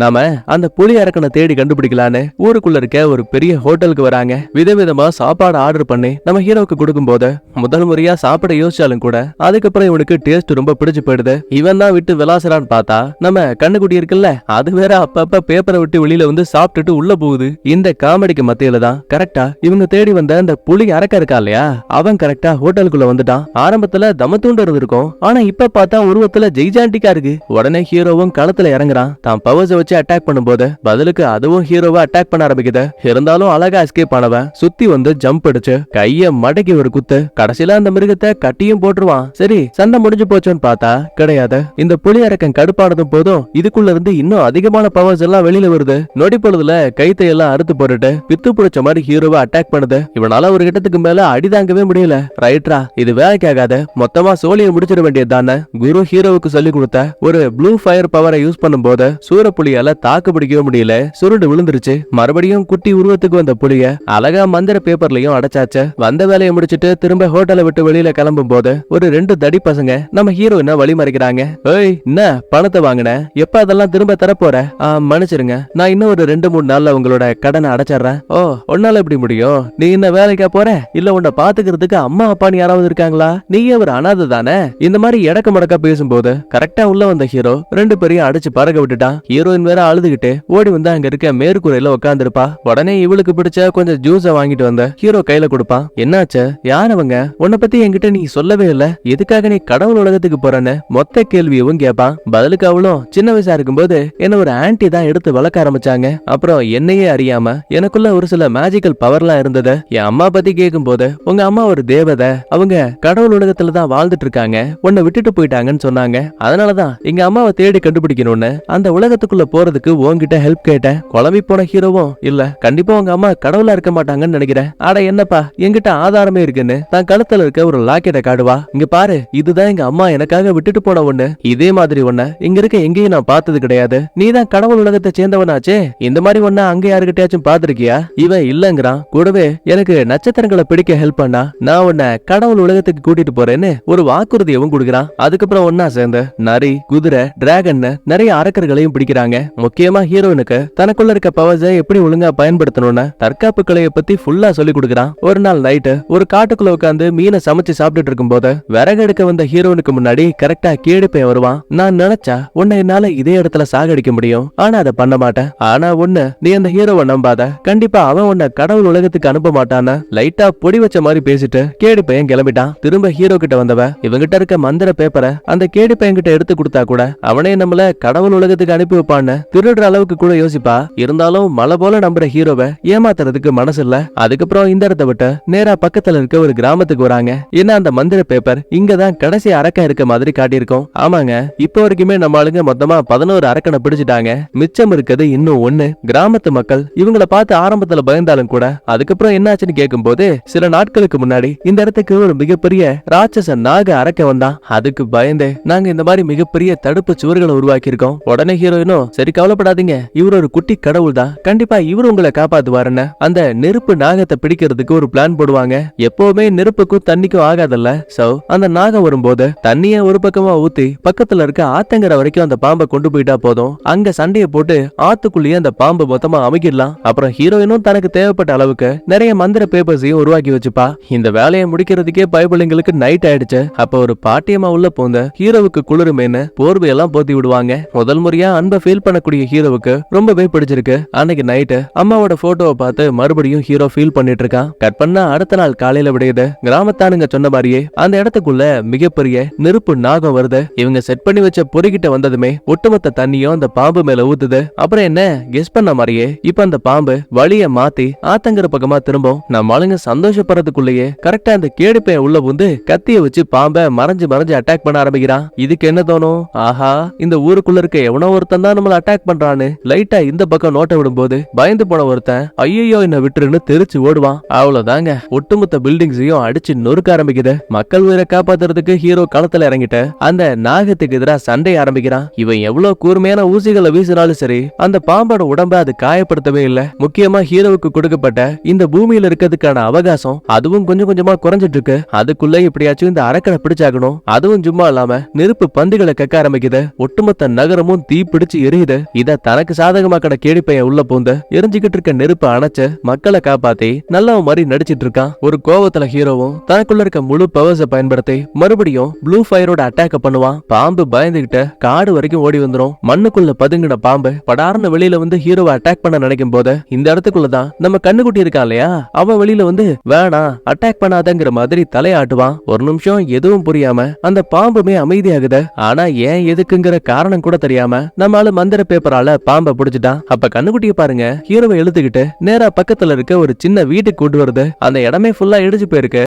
நாம அந்த புலி அரக்கனை தேடி கண்டுபிடிக்கலான்னு ஊருக்குள்ள இருக்க ஒரு பெரிய ஹோட்டலுக்கு வராங்க. விதவிதமா சாப்பாடு ஆர்டர் பண்ணி நம்ம ஹீரோக்கு கொடுக்கும் போது முதல் முறையா சாப்பிட யோசிச்சாலும் கூட அதுக்கப்புறம் இவனுக்கு டேஸ்ட் ரொம்ப பிடிச்சு போயிடுது. இவன் தான் விட்டு விளாசுறான்னு பார்த்தா நம்ம கண்ணுக்குட்டி இருக்குல்ல, அது வேற அப்பப்ப பேப்பரை விட்டு வெளியில வந்து சாப்பிட்டுட்டு உள்ள போகுது. இந்த காமெடிக்கு மத்தியில தான் கரெக்டா இவங்க தேடி வந்த அந்த புலி அரக்க இருக்கா இல்லையா, அவன் கரெக்டா ஹோட்டலுக்குள்ள வந்துட்டான். ஆரம்பத்துல தமத்தூண்டு இருக்கும், ஆனா இப்ப பார்த்தா உருவத்துல ஜெய்ஜாண்டிக்கா இருக்கு. உடனே ஹீரோவும் களத்துல இறங்குறான். தான் பவர் வச்சு அட்டாக் பண்ணும்போது பதிலுக்கு அதுவும் ஹீரோவை அட்டாக் பண்ண ஆரம்பிக்குது. இருந்தாலும் அழகா எஸ்கேப் ஆனவன் சுத்தி வந்து ஜம்ப் அடிச்சு கைய மடக்கி ஒரு குத்து. கடைசியில அந்த மிருகத்தை கட்டியும் போட்டுருவான். சரி, சண்டை முடிஞ்சு போச்சோன்னு பார்த்தா கிடையாது. இந்த புலி அரக்கன் கடுப்பானதும் போதும் இதுக்குள்ள இருந்து இன்னும் அதிகமான பவர்ஸ் எல்லாம் வெளியில வருது. நொடி பொழுதுல கைத்தை எல்லாம் அறுத்து போட்டுட்டு பித்து பிடிச்ச மாதிரி ஹீரோவை அட்டாக் பண்ணுது. இவனால ஒரு கிட்டத்துக்கு மேல அடிதாங்கவே முடியல. ரைட்ரா, இது வேலைக்கு ஆகாத, மொத்தமா சோழியை முடிச்சிட வேண்டியது தானே குரு ஹீரோவுக்கு சொல்லி கொடுத்த ஒரு ப்ளூ ஃபயர் பவரை யூஸ் பண்ணும்போது புலியால தாக்கு பிடிக்கவே முடியல, சுருண்டு விழுந்துருச்சு. மறுபடியும் குட்டி உருவத்துக்கு வந்த புலிய அழகா மந்திர பேப்பர்லயும் அடைச்சாச்சு. வந்த வேலையை முடிச்சிட்டு திரும்ப ஹோட்டலை விட்டு வெளியில கிளம்பும் போது ஒரு ரெண்டு தடி பசங்க நம்ம ஹீரோயினை வழி மறைக்கிறாங்க. ஏய், என்ன பணத்தை வாங்கின, எப்ப அதெல்லாம் திரும்ப தரப்போற? மன்னிச்சிருங்க, நான் இன்னும் ஒரு 2-3 நாள்ல உங்களோட கடனை அடைச்சிடுறேன். ஓ, ஒன்னால எப்படி முடியும்? நீ என்ன வேலைக்கா போற? இல்ல உன்னை பாத்துக்கிறதுக்கு அம்மா அப்பான்னு யாராவது இருக்காங்களா? நீயே ஒரு அனாதை தானே? இந்த மாதிரி எடக்க மடக்கா பேசும்போது கரெக்டா உள்ள வந்த ஹீரோ ரெண்டு பேரையும் அடிச்சு பறக்க விட்டுட்டான். ஹீரோயின் வேற அழுதுகிட்டு ஓடி வந்து அங்க இருக்க மேற்கூரையில உட்காந்துருப்பா. உடனே இவளுக்கு பிடிச்ச கொஞ்சம் ஜூஸ வாங்கிட்டு வந்த ஹீரோ கையில கொடுப்பான். என்னாச்சு, யார் அவங்க? உன்னை பத்தி என்கிட்ட நீ சொல்லவே இல்ல, எதுக்காக நீ கடவுள் உலகத்துக்கு போறன்னு மொத்த கேள்வியவும் கேட்பான். பதிலுக்கு அவளும் சின்ன வயசா இருக்கும்போது என்ன ஒரு ஆன்டி தான் எடுத்து வளர்க்க ஆரம்பிச்சாங்க. அப்புறம் என்னையே அறியாம எனக்குள்ள ஒரு சில மேஜிக்கல் பவர்லாம் இருந்தது. என் அம்மா பத்தி கேட்கும் போது உங்க அம்மா ஒரு தேவதை, அவங்க கடவுள் உலகத்துல தான் வாழ்ந்துட்டு இருக்காங்க, உன்னை விட்டுட்டு போயிட்டாங்கன்னு சொன்னாங்க. அதனாலதான் எங்க அம்மாவை தேடி கண்டுபிடிக்கணும்னு அந்த உலகத்துக்குள்ள போறதுக்கு உன்கிட்ட ஹெல்ப் கேட்டேன். குழம்பி போன ஹீரோவும், இல்ல கண்டிப்பா உங்க அம்மா கடவுளா இருக்க மாட்டாங்கன்னு நினைக்கிறேன். ஆட என்னப்பா, என்கிட்ட ஆதாரமே இருக்குன்னு தான் கழுத்துல இருக்க ஒரு லாக்கெட்டை காடுவா. இங்க பாரு, இதுதான் எங்க அம்மா எனக்காக விட்டுட்டு போன ஒண்ணு. இதே மாதிரி ஒண்ணு இங்க இருக்க எங்கேயும் நான் பார்த்தது கிடையாது. நீ தான் கடவுள் உலகத்தை சேர்ந்தவனாச்சே, இந்த மாதிரி ஒண்ணு அங்க யாருக்கிட்டயாச்சும் பாத்திருக்கியா? இவன் இல்லங்கிறான். கூடவே எனக்கு நட்சத்திரங்களை பிடிக்க ஹெல்ப் பண்ணா நான் உன்னை கடவுள் உலகத்துக்கு கூட்டிட்டு போறேன்னு ஒரு வாக்குறுதியவும் கொடுக்குறான். அதுக்கப்புறம் ஒன்னா சேர்ந்து நரி, குதிரை, டிராகன் நிறைய அரக்கர்களையும் பிடிக்கிறாங்க. இருக்காங்க. முக்கியமா ஹீரோயினுக்கு தனக்குள்ள இருக்க பவர்ஸை எப்படி ஒழுங்கா பயன்படுத்தணும்னு தற்காப்பு கலையை பத்தி ஃபுல்லா சொல்லி கொடுக்குறான். ஒரு நாள் நைட்டு ஒரு காட்டுக்குள்ள உட்காந்து மீனை சமைச்சு சாப்பிட்டுட்டு இருக்கும் போது விறகு எடுக்க வந்த ஹீரோனுக்கு முன்னாடி கரெக்டா கேடிப்பையன் வருவான். நான் நினைச்சா உன்னை என்னால இதே இடத்துல சாகடிக்க முடியும், ஆனா அதை பண்ண மாட்டேன். ஆனா ஒண்ணு, நீ அந்த ஹீரோவை நம்பாத, கண்டிப்பா அவன் உன்னை கடவுள் உலகத்துக்கு அனுப்ப மாட்டான்னு லைட்டா பொடி வச்ச மாதிரி பேசிட்டு கேடிப்பையன் கிளம்பிட்டான். திரும்ப ஹீரோ கிட்ட வந்தவ இவங்கிட்ட இருக்க மந்திர பேப்பரை அந்த கேடிப்பையன் கிட்ட எடுத்து கொடுத்தா கூட அவனே நம்மள கடவுள் உலகத்துக்கு அனுப்பி வைப்பான்னு திருடுற அளவுக்கு கூட யோசிப்பா. இருந்தாலும் மலை போல நம்புற ஹீரோவை ஏமாத்துறதுக்கு மனசு இல்ல. அதுக்கப்புறம் இந்த இடத்தை விட்டு நேரா பக்கத்துல இருக்க ஒரு கிராமத்துக்கு வராங்க. ஏன்னா அந்த மந்திர பேப்பர் இங்கதான் கடைசி அரக்கன் இருக்க மாதிரி காட்டியிருக்கோம். ஆமாங்க, இப்ப வரைக்குமே நம்ம ஆளுங்க மொத்தமா 11 அரக்கனை பிடிச்சிட்டாங்க. மிச்சம் இருக்குது இன்னும் 1. கிராமத்து மக்கள் இவங்களை பார்த்து ஆரம்பத்துல பயந்தாலும் கூட அதுக்கப்புறம் என்னாச்சுன்னு கேட்கும் போது சில நாட்களுக்கு முன்னாடி இந்த இடத்துக்கு ஒரு மிகப்பெரிய ராட்சச நாக அரக்க வந்தான். அதுக்கு பயந்தே நாங்க இந்த மாதிரி மிகப்பெரிய தடுப்பு சுவர்களை உருவாக்கி இருக்கோம். உடனே ஹீரோயினும் சரி கவலைப்படாதீங்க, இவர் ஒரு குட்டி கடவுள் தான், கண்டிப்பா இவர் உங்களை காப்பாத்துவாருன்னு அந்த நெருப்பு நாகத்தை பிடிக்கிறதுக்கு ஒரு பிளான் போடுவாங்க. எப்பவுமே நெருப்புக்கும் தண்ணிக்கும் ஆகாதல்ல. சோ அந்த நாகம் வரும்போது தண்ணிய ஒரு பக்கமா ஊத்தி பக்கத்துல இருக்க ஆத்தங்கரை வரைக்கும் அந்த பாம்பை கொண்டு போயிட்டா போதும். அங்க சண்டையை போட்டு ஆத்துக்குள்ளேயே அந்த பாம்பு மொத்தமா அமைக்கிடலாம். அப்புறம் ஹீரோயினும் தனக்கு தேவைப்பட்ட அளவுக்கு நிறைய மந்திர பேப்பர்ஸையும் உருவாக்கி வச்சுப்பா. இந்த வேலையை முடிக்கிறதுக்கே பயபிள்ளைங்களுக்கு நைட் ஆயிடுச்சு. அப்ப ஒரு பாட்டியம்மா உள்ள போந்த ஹீரோவுக்கு குளிருமேன்னு போர்வையெல்லாம் போத்தி விடுவாங்க. முதல் முறையா அன்பை ஃபீல் பண்ணக்கூடிய ஹீரோவுக்கு ரொம்பவே பிடிச்சிருக்கு. அன்னைக்கு நைட்டு அம்மாவோட போட்டோவை பார்த்து மறுபடியும் ஹீரோ ஃபீல் பண்ணிட்டு இருக்கான். கட் பண்ணா அடுத்த நாள் காலையில விடையுது. கிராமத்தானுங்க சொன்ன மாதிரியே அந்த இடத்துக்குள்ள மிகப்பெரிய நெருப்பு நாகம் வருது. இவங்க செட் பண்ணி வச்ச பொறிகிட்ட வந்ததுமே ஒட்டுமொத்த தண்ணியும் அந்த பாம்பு மேல ஊத்துது. அப்புறம் என்ன, கெஸ் பண்ண மாதிரியே இப்ப அந்த பாம்பு வழிய மாத்தி ஆத்தங்கர பக்கமா திரும்பும். நம்ம ஆளுங்க சந்தோஷப்படுறதுக்குள்ளேயே கரெக்டா அந்த கேடுப்பைய உள்ள வந்து கத்திய வச்சு பாம்பை மறைஞ்சு மறைஞ்சு அட்டாக் பண்ண ஆரம்பிக்கிறான். இதுக்கு என்ன தோணும், ஆஹா இந்த ஊருக்குள்ள இருக்க எவனோ ஒருத்தன் தான் நம்மள அட்டாக் பண்றான்னு லைட்டா இந்த பக்கம் நோட்ட விடும்போது பயந்து போன ஒருத்தன் ஐயோ என்ன விட்டுருன்னு தெரிச்சு ஓடுவான். அவ்வளவுதாங்க, ஒட்டுமொத்த பில்டிங்ஸையும் அடிச்சு நொறுக்க ஆரம்பிக்குது. மக்கள் உயிரை காப்பாத்துறதுக்கு ஹீரோ களத்துல இறங்கிட்டு அந்த நாகத்துக்கு எதிராக சண்டை ஆரம்பிக்கிறான். இவன் எவ்வளவு கூர்மையான ஊசிகளை வீசினாலும் சரி அந்த பாம்போட உடம்ப அது காயப்படுத்தவே இல்ல. முக்கியமா ஹீரோவுக்கு கொடுக்கப்பட்ட இந்த பூமியில இருக்கிறதுக்கான அவகாசம் அதுவும் கொஞ்சம் கொஞ்சமா குறைஞ்சிட்டு இருக்கு. அதுக்குள்ள எப்படியாச்சும் இந்த அரக்கனை பிடிச்சாகணும். அதுவும் சும்மா இல்லாம நெருப்பு பந்துகளை கக்க ஆரம்பிக்குது. ஒட்டுமொத்த நகரமும் தீ பிடிச்சு எரியுது. இத தனக்கு சாதகமாக்கின கேடிப்பையன் உள்ள பூந்து எரிஞ்சுக்கிட்டு இருக்க நெருப்பை அணைச்சு மக்களை காப்பாத்தி நல்ல மாதிரி நடிச்சிட்டு இருக்கான். ஒரு கோவத்துல ஹீரோவும் தனக்குள்ள இருக்க முழு பவர்ஸை பயன்படுத்தி மறுபடியும் ப்ளூ ஃபயரோட அட்டாக் பண்ணுவான். பாம்பு பயந்துகிட்டு காடு வரைக்கும் ஓடி வந்துரும். மண்ணுக்குள்ள பதுங்கின பாம்பு படார்னு வெளியில வந்து ஹீரோவை அட்டாக் பண்ண நினைக்கும் போது இந்த இடத்துக்குள்ளதான் நம்ம கண்ணுக்குட்டி இருக்கான் இல்லையா, அவன் வெளியில வந்து வேணாம் அட்டாக் பண்ணாதங்கிற மாதிரி தலையாட்டுவான். ஒரு நிமிஷம் எதுவும் புரியாம அந்த பாம்புமே அமைதியாகுது. ஆனா ஏன் எதுக்குங்கிற காரணம் கூட தெரியாம நம்மால மந்திர பேப்பரால பாம்பை பிடிச்சிட்டான். அப்ப கண்ணுக்குட்டிய பாருங்க, ஹீரோவை எழுத்துக்கிட்டு நேரா பக்கத்துல இருக்க ஒரு சின்ன வீட்டுக்கு கொண்டு வருது. அந்த இடமே ஃபுல்லா இடிச்சு போயிருக்கு.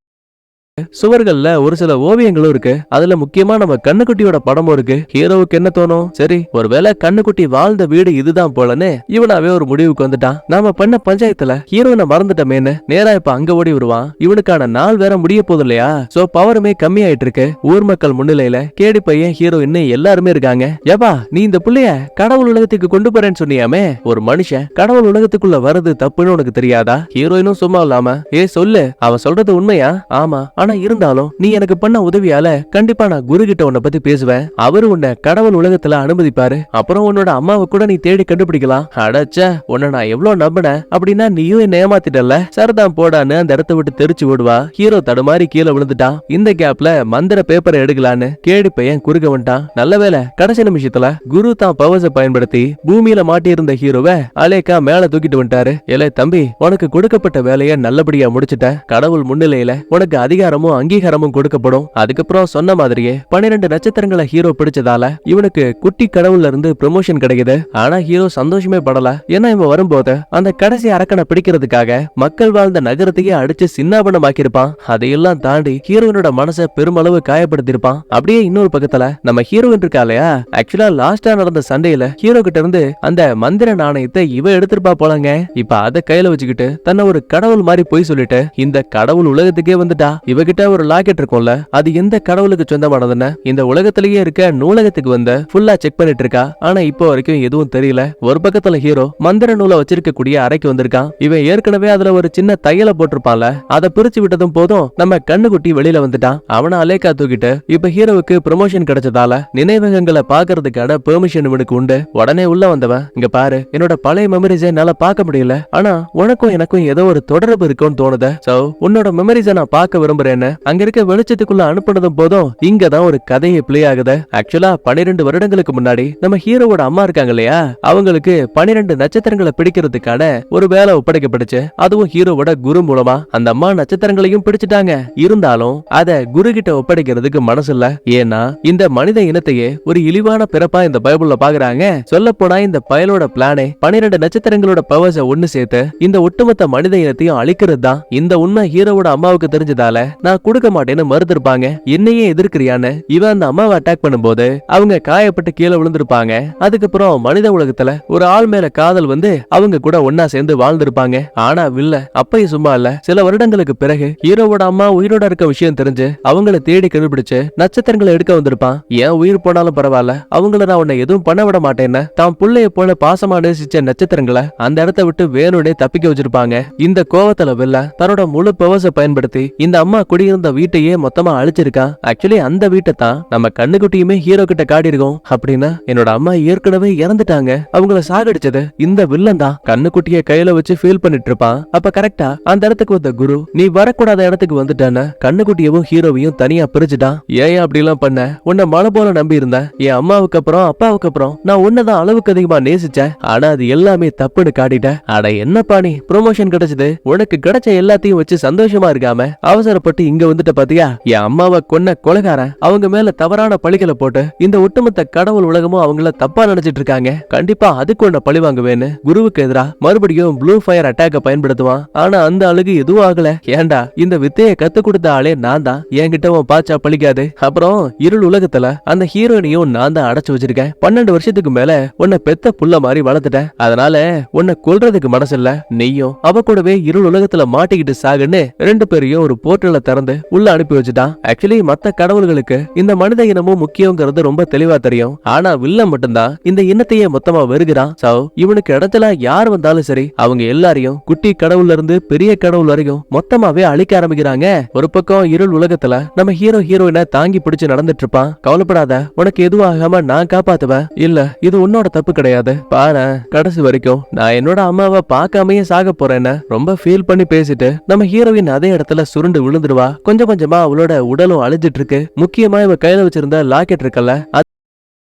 சுவர்கள்ல ஒரு சில ஓவியங்களும் இருக்கு. அதுல முக்கியமா நம்ம கண்ணுக்குட்டியோட படமும் இருக்கு. ஹீரோவுக்கு என்ன தோணும், சரி ஒருவேளை கண்ணுக்குட்டி வாழ்ந்த வீடு இதுதான் போலன்னு இவனாவே ஒரு முடிவுக்கு வந்துட்டான். நாம பண்ண பஞ்சாயத்துல ஹீரோனை மறந்துட்டமேன்னு நேரா இப்ப அங்க ஓடி வருவான். இவனுக்கான நாள் வேற முடிய போதும் இல்லையா, சோ பவருமே கம்மி ஆயிட்டு இருக்கு. ஊர் மக்கள் முன்னிலையில கேடி பையன் ஹீரோ இன்னும் எல்லாருமே இருக்காங்க. ஏப்பா நீ இந்த புள்ளைய கடவுள் உலகத்துக்கு கொண்டு போறேன்னு சொன்னியாமே, ஒரு மனுஷன் கடவுள் உலகத்துக்குள்ள வரது தப்புன்னு உனக்கு தெரியாதா? ஹீரோயினும் சும்மா இல்லாம சொல்லு, அவன் சொல்றது உண்மையா? ஆமா, ஆனா இருந்தாலும் நீ எனக்கு பண்ண உதவியால கண்டிப்பா நான் குரு கிட்ட உன்னை பத்தி பேசுவேன். அவரு உன்னை கடவுள் உலகத்துல அனுமதிப்பாரு. அப்புறம் உன்னோட அம்மாவை கூட நீ தேடி கண்டுபிடிக்கலாம். அடச்ச, உன்னை நான் எவ்வளவு நம்பினேன் அப்படின்னா நீயும் என்ன ஏமாத்திட்டல, சரிதான் போடான்னு அந்த இடத்த விட்டு தெரிச்சு ஓடுவா. ஹீரோ தடுமாறி கீழே விழுந்துட்டான். இந்த கேப்ல மந்திர பேப்பரை எடுக்கலான்னு கேடி பையன் குறுக்க வந்துட்டான். நல்ல வேலை கடைசி நிமிஷத்துல குரு தான் பவர்ஸை பயன்படுத்தி பூமியில மாட்டி இருந்த ஹீரோவை அலேக்கா மேல தூக்கிட்டு வந்துட்டாரு. ஏலே தம்பி, உனக்கு கொடுக்கப்பட்ட வேலையை நல்லபடியா முடிச்சுட்ட. கடவுள் முன்னிலையில உனக்கு அதிகாரமும் அங்கீகாரமும் கொடுக்கப்படும். அதுக்கப்புறம் சொன்ன மாதிரியே 12 நட்சத்திரங்களை ஹீரோ பிடிச்சதால இவனுக்கு குட்டி கடவுள்ல இருந்து ப்ரமோஷன் கிடைக்குது. ஆனா ஹீரோ சந்தோஷமே படல. ஏன்னா இவன் வரும்போது அந்த கடைசி அரக்கனை பிடிக்கிறதுக்காக மக்கள் வாழ்ந்த நகரத்தையே அடிச்சு சின்னாபனமாக்கியிருப்பான். அதையெல்லாம் தாண்டி ஹீரோயினோட மனசை பெருமளவு காயப்படுத்திருப்பான். அப்படியே இன்னொரு பக்கத்துல நம்ம ஹீரோயின் இருக்கா இல்லையா, ஆக்சுவலா லாஸ்டா நடந்த சண்டையில ஹீரோ கிட்ட இருந்து அந்த மந்திர நாணயத்தை இவ எடுத்திருப்பா போலங்க. இப்ப அதை கையில வச்சுக்கிட்டு தன்னை ஒரு கடவுள் மாதிரி போய் சொல்லிட்டு இந்த கடவுள் உலகத்துக்கே வந்துட்டா. இவ கிட்ட ஒரு லாக்கெட் இருக்கும்ல, அது எந்த கடவுளுக்கு சொந்தமானதுன்னு இந்த உலகத்திலேயே இருக்க நூலகத்துக்கு வந்து ஃபுல்லா செக் பண்ணிட்டு இருக்கா. ஆனா இப்போ வரைக்கும் எதுவும் தெரியல. ஒரு பக்கத்துல ஹீரோ மந்திர நூலை வச்சிருக்க கூடிய அறைக்கு வந்திருக்கான். இவன் ஏற்கனவே அதுல ஒரு சின்ன தையலை போட்டிருப்பான்ல, அதை பிரிச்சு விட்டதும் போதும் நம்ம கண்ணுக்குட்டி வெளியில வந்துட்டான். அவனை அலேக்கா தூக்கிட்டு இப்ப ஹீரோவுக்கு ப்ரமோஷன் கிடைச்சதால நினைவகங்களை பாக்குறதுக்கான பெர்மிஷன் இவனுக்கு உண்டு. உடனே உள்ள வந்தவன், இங்க பாரு, என்னோட பழைய மெமரிஸை என்னால பார்க்க முடியல, ஆனா உனக்கும் எனக்கும் ஏதோ ஒரு தொடர்பு இருக்கும்னு தோணுது. சோ உன்னோட மெமரிஸை நான் பார்க்க விரும்புறேன்னு அங்க இருக்க வெளிச்சத்துக்குள்ள அனுப்புனதும் போதும் இங்கதான் ஒரு கதையை பிளே ஆகுது. ஆக்சுவலா 12 வருடங்களுக்கு முன்னாடி நம்ம ஹீரோவோட அம்மா இருக்காங்க இல்லையா, அவங்களுக்கு 12 நட்சத்திரங்களை பிடிக்கிறதுக்கான ஒரு வேலை ஒப்படைக்கப்பட்டுச்சு. அதுவும் ஹீரோவோட குரு மூலமா. அந்த அம்மா நட்சத்திரங்களையும் பிடிச்சிட்டாங்க. இருந்தாலும் அத குரு கிட்ட ஒப்படைக்கிறதுக்கு மனசு இல்ல. ஏன்னா இந்த மனித இனத்தையே ஒரு இழிவான பிறப்பா இந்த பைபிள்ல பாக்குறாங்க. சொல்ல போனா இந்த பயலோட பிளானே 12 நட்சத்திரங்களோட பவர்ஸ ஒண்ணு சேர்த்து இந்த ஒட்டுமொத்த மனித இனத்தையும் அழிக்கிறது தான். இந்த உண்மை ஹீரோவோட அம்மாவுக்கு தெரிஞ்சதால நான் கொடுக்க மாட்டேன்னு மறுத்திருப்பாங்க. என்னையே எதிர்க்கிறியான்னு இவன் அந்த அம்மாவை அட்டாக் பண்ணும்போது அவங்க காயப்பட்டு கீழே விழுந்திருப்பாங்க. அதுக்கப்புறம் மனித உலகத்துல ஒரு ஆள் மேல காதல் வந்து அவங்க கூட ஒன்னா சேர்ந்து வாழ்ந்திருப்பாங்க. ஆனா வில்ல அப்பயும் சும்மா இல்ல. சில வருடங்களுக்கு பிறகு ஹீரோவோட அம்மா உயிரோட இருக்க விஷயம் தெரிஞ்சு அவங்களை தேடி கண்டுபிடிச்சு நட்சத்திரங்களை எடுக்க வந்திருப்பான். ஏன் உயிர் போனாலும் பரவாயில்ல, அவங்கள நான் உன்னை எதுவும் பண்ண விட மாட்டேன்னு தான் புள்ளைய போல பாசமா நேசிச்ச நட்சத்திரங்களை அந்த இடத்தை விட்டு வேணுனே தப்பிக்க வச்சிருப்பாங்க. இந்த கோவத்துல வில்ல தன்னோட முழு பவர்ஸை பயன்படுத்தி இந்த அம்மா குடியிருந்த வீட்டையே மொத்தமா அழிச்சிருக்கான். ஆக்சுவலி அந்த வீட்டை தான் நம்ம கண்ணுக்குட்டியுமே ஹீரோ கிட்ட காட்டியிருக்கோம். அப்படின்னா என்னோட அம்மா ஏற்கனவே இறந்துட்டாங்க, அவங்கள சாகடிச்சது இந்த வில்லன் தான். கண்ணுக்குட்டிய கையில வச்சு ஃபீல் பண்ணிட்டு இருப்பான். அப்ப கரெக்டா அந்த இடத்துக்கு வந்த குரு, நீ வரக்கூடாத இடத்துக்கு வந்துட்டான கண்ணுக்குட்டியவும் ஹீரோவையும் தனியா பிரிச்சுட்டான். ஏன் அப்படி எல்லாம் பண்ண? உன்னை மலை போல நம்பி இருந்தேன். என் அம்மாவுக்கு அப்புறம் அப்பாவுக்கு அப்புறம் நான் உன்னதான் அளவுக்கு அதிகமா நேசிச்சேன். ஆனா அது எல்லாமே தப்புன்னு காட்டிட்ட. அட என்னப்பா நீ, ப்ரொமோஷன் கிடைச்சது, உனக்கு கிடைச்ச எல்லாத்தையும் வச்சு சந்தோஷமா இருக்காம அவசரப்பட்டு இங்க வந்துட்ட பாத்தியா? என் அம்மாவை கொன்ன கொலைகாரன் அவங்க மேல தவறான பழிகளை போட்டு இந்த ஒட்டுமொத்த கடவுள் உலகமும் அவங்கள தப்பா நினைச்சிட்டு இருக்காங்க. கண்டிப்பா அதுக்கு ஒன்ன பழி வாங்குவேன்னு குருவுக்கு எதிரா மறுபடியும் ப்ளூ ஃபயர் அட்டாக்க பயன்படுத்துவான். ஆனா அந்த அழுகு எதுவும் ஆகல. ஏண்டா, இந்த வித்தையை கத்து கொடுத்த ஆளே நான் தான், என்கிட்ட உன் பாச்சா பழிக்காது. அப்புறம் இருள் உலகத்துல அந்த ஹீரோயினையும் நான் தான் அடைச்சு வச்சிருக்கேன். 12 வருஷத்துக்கு மேல உன்னை பெத்த புள்ள மாதிரி வளர்த்துட்டேன். அதனால உன்னை கொல்றதுக்கு மனசு இல்ல. நீயும் அவ கூடவே இருள் உலகத்துல மாட்டிக்கிட்டு சாகுன்னு 2 பேரையும் ஒரு போர்ட்டலை திறந்து உள்ள அனுப்பி வச்சுட்டான். ஆக்சுவலி மத்த கடவுள்களுக்கு இந்த மனித இனமும் முக்கியங்கிறது ரொம்ப தெளிவா தெரியும். ஆனா வில்லன் மட்டும்தான் இந்த இனத்தையே மொத்தமா வெறுகிறான். சோ இவனுக்கு இடத்துல யார் வந்தாலும் சரி அவங்க எல்லாரையும் குட்டி கடவுள்ல இருந்து பெரிய கடவுள் வரைக்கும் மொத்தமாவே அழிக்க ஆரம்பிக்கிறாங்க. ஒரு பக்கம் இருள் உலகத்துல நம்ம ஹீரோயினை தாங்கி பிடிச்சு நடந்துட்டு இருப்பான். கவலைப்படாத, உனக்கு எதுவும் ஆகாம நான் காப்பாத்துவேன். இல்ல இது உன்னோட தப்பு கிடையாது, பாரு கடைசி வரைக்கும் நான் என்னோட அம்மாவை பார்க்காமயே சாக போறேன்னு ரொம்ப ஃபீல் பண்ணி பேசிட்டு நம்ம ஹீரோயின் அதே இடத்துல சுருண்டு விழுந்துடுவா. கொஞ்சம் கொஞ்சமா அவளோட உடலும் அழிஞ்சிட்டு இருக்கு. முக்கியமா இவ கையில வச்சிருந்த லாக்கெட் இருக்குல்ல,